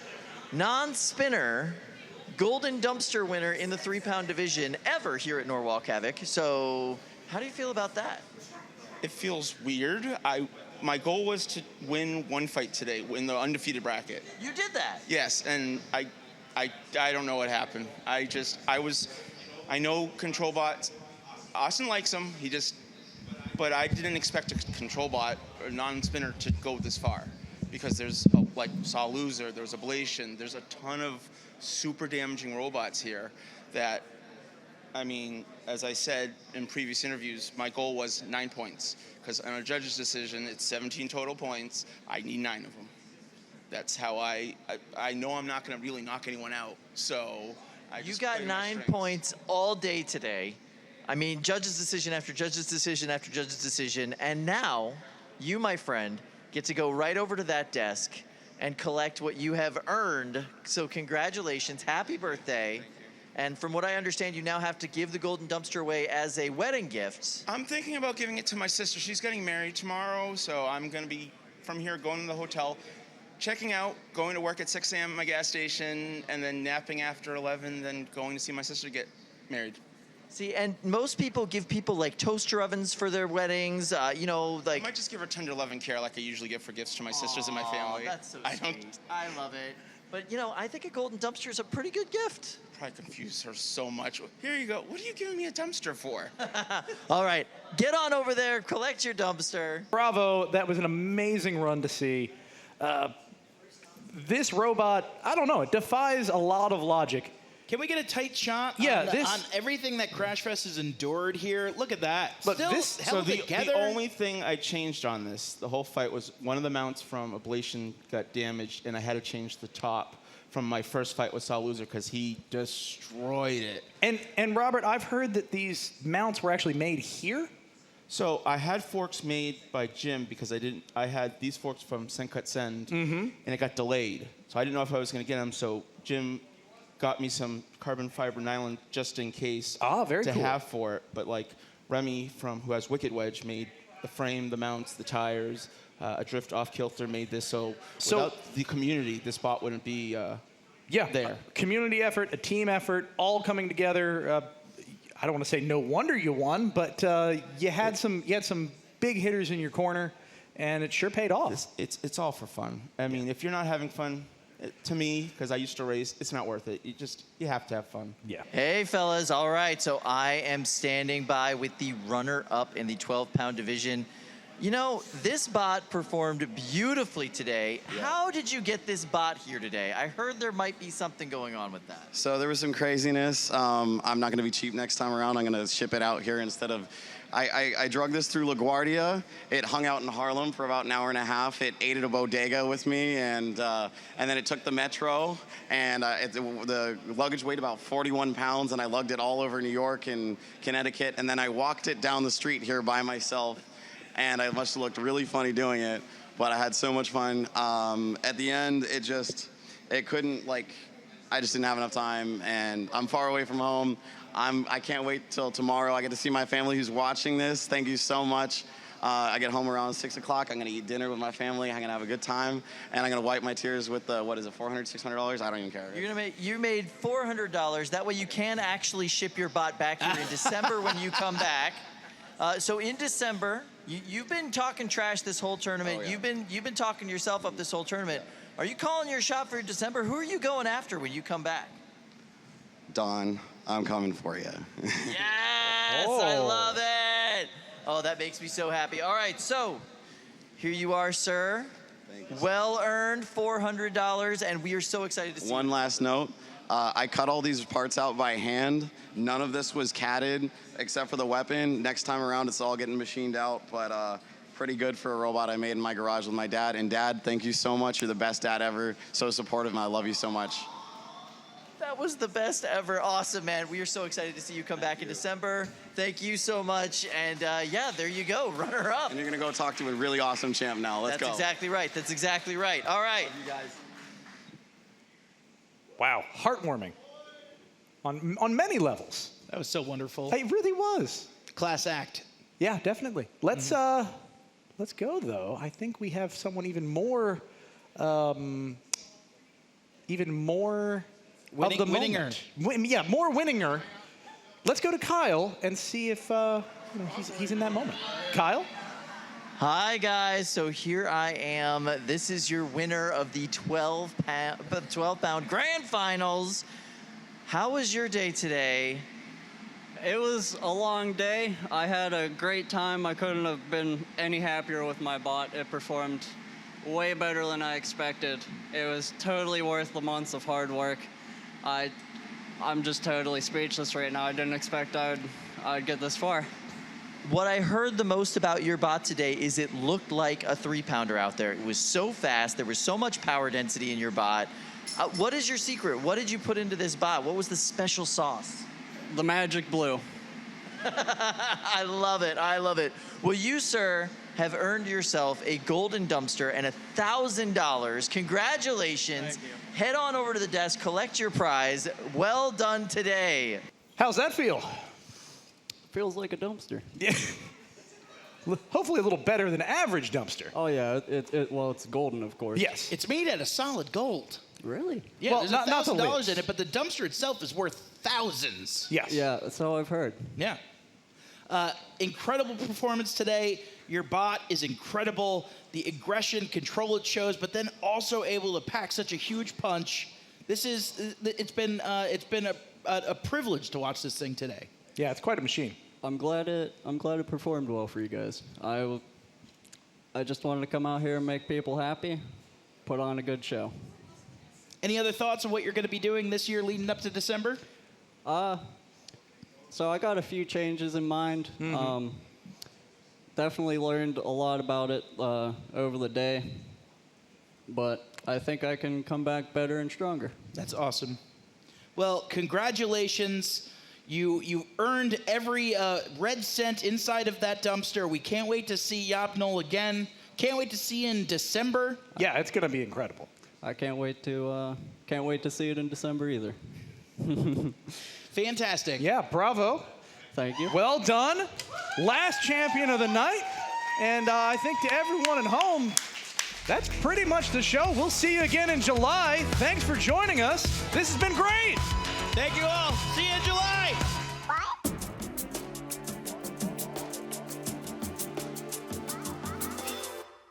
non-spinner Golden Dumpster winner in the 3-pound division ever here at Norwalk Havoc. So how do you feel about that? It feels weird. My goal was to win one fight today, win the undefeated bracket. You did that? Yes, and I don't know what happened. I know control bot. Austin likes him. But I didn't expect a control bot or non-spinner to go this far, because there's like Saw Loser, there's Ablation, there's a ton of super damaging robots here that, I mean, as I said in previous interviews, my goal was 9 points, because on a judge's decision, it's 17 total points. I need 9 of them. That's how I know I'm not going to really knock anyone out. So you got 9 points all day today. I mean, judge's decision after judge's decision after judge's decision. And now you, my friend, get to go right over to that desk and collect what you have earned. So congratulations. Happy birthday. And from what I understand, you now have to give the Golden Dumpster away as a wedding gift. I'm thinking about giving it to my sister. She's getting married tomorrow, so I'm going to be, from here, going to the hotel, checking out, going to work at 6 a.m. at my gas station, and then napping after 11, then going to see my sister get married. See, and most people give people like toaster ovens for their weddings, you know, like... I might just give her tender love and care like I usually give for gifts to my sisters and my family. That's so sweet. I love it. But, you know, I think a Golden Dumpster is a pretty good gift. Probably confuse her so much. Here you go. What are you giving me a dumpster for? All right. Get on over there. Collect your dumpster. Bravo. That was an amazing run to see. This robot, I don't know, it defies a lot of logic. Can we get a tight shot on everything that Crashfest has endured here? Look at that. Look, Still held together. The only thing I changed on this, the whole fight, was one of the mounts from Ablation got damaged, and I had to change the top from my first fight with Saw Loser because he destroyed it. And Robert, I've heard that these mounts were actually made here? So I had forks made by Jim because I had these forks from Sencut Send, and it got delayed. So I didn't know if I was going to get them, so Jim got me some carbon fiber nylon just in case to have for it. But like Remy who has Wicked Wedge made the frame, the mounts, the tires, a drift off kilter made this. So without the community, this bot wouldn't be there. Community effort, a team effort, all coming together. I don't want to say no wonder you won, but you had some big hitters in your corner, and it sure paid off. It's all for fun. I mean, if you're not having fun, to me, because I used to race, it's not worth it. You have to have fun. Yeah. Hey, fellas. All right. So I am standing by with the runner-up in the 12-pound division. You know, this bot performed beautifully today. Yeah. How did you get this bot here today? I heard there might be something going on with that. So there was some craziness. I'm not going to be cheap next time around. I'm going to ship it out here instead of... I drug this through LaGuardia. It hung out in Harlem for about an hour and a half. It ate at a bodega with me, and then it took the metro, and the luggage weighed about 41 pounds, and I lugged it all over New York and Connecticut, and then I walked it down the street here by myself, and I must have looked really funny doing it, but I had so much fun. At the end, it couldn't, I just didn't have enough time, and I'm far away from home. I can't wait till tomorrow. I get to see my family who's watching this. Thank you so much. I get home around 6 o'clock. I'm going to eat dinner with my family. I'm going to have a good time. And I'm going to wipe my tears with, what is it, $400, $600? I don't even care. You made $400. That way you can actually ship your bot back here in December when you come back. So in December, you've been talking trash this whole tournament. Oh, yeah. You've been talking yourself up this whole tournament. Are you calling your shot for December? Who are you going after when you come back? Don, I'm coming for you. Yes, I love it. Oh, that makes me so happy. All right, so here you are, sir. Thank you. Well-earned $400, and we are so excited to see One last note. I cut all these parts out by hand. None of this was catted except for the weapon. Next time around, it's all getting machined out, but pretty good for a robot I made in my garage with my dad. And Dad, thank you so much. You're the best dad ever. So supportive, and I love you so much. That was the best ever. Awesome, man. We are so excited to see you come back in December. Thank you so much. And yeah, there you go, runner up. And you're going to go talk to a really awesome champ now. Let's go. That's exactly right. That's exactly right. All right. Love you guys. Wow, heartwarming on many levels. That was so wonderful. It really was. Class act. Yeah, definitely. Let's go though. I think we have someone even more of the moment. Yeah, more winninger. Let's go to Kyle and see if he's in that moment. Kyle? Hi guys, so here I am. This is your winner of the 12-pound grand finals. How was your day today? It was a long day. I had a great time. I couldn't have been any happier with my bot. It performed way better than I expected. It was totally worth the months of hard work. I'm just totally speechless right now. I didn't expect I'd get this far. What I heard the most about your bot today is it looked like a 3-pounder out there. It was so fast. There was so much power density in your bot. What is your secret? What did you put into this bot? What was the special sauce? The magic blue. I love it. I love it. Well, you, sir, have earned yourself a golden dumpster and $1,000. Congratulations. Thank you. Head on over to the desk, collect your prize. Well done today. How's that feel? Feels like a dumpster. Yeah. Hopefully a little better than average dumpster. Oh yeah, well it's golden, of course. Yes. It's made out of solid gold. Really? Yeah, Well, there's not the $1,000 lids. in it, but the dumpster itself is worth thousands. Yes. Yeah, that's all I've heard. Yeah. Incredible performance today. Your bot is incredible. The aggression, control it shows, but then also able to pack such a huge punch. It's been a privilege to watch this thing today. Yeah, it's quite a machine. I'm glad it performed well for you guys. I just wanted to come out here and make people happy, put on a good show. Any other thoughts on what you're going to be doing this year leading up to December? So I got a few changes in mind. Definitely learned a lot about it over the day, but I think I can come back better and stronger. That's awesome. Well, congratulations. You earned every red cent inside of that dumpster. We can't wait to see Yapnol again. Can't wait to see you in December. Yeah, it's going to be incredible. I can't wait to see it in December either. Fantastic. Yeah, bravo. Thank you. Well done. Last champion of the night. And I think to everyone at home, that's pretty much the show. We'll see you again in July. Thanks for joining us. This has been great. Thank you all. See you in July.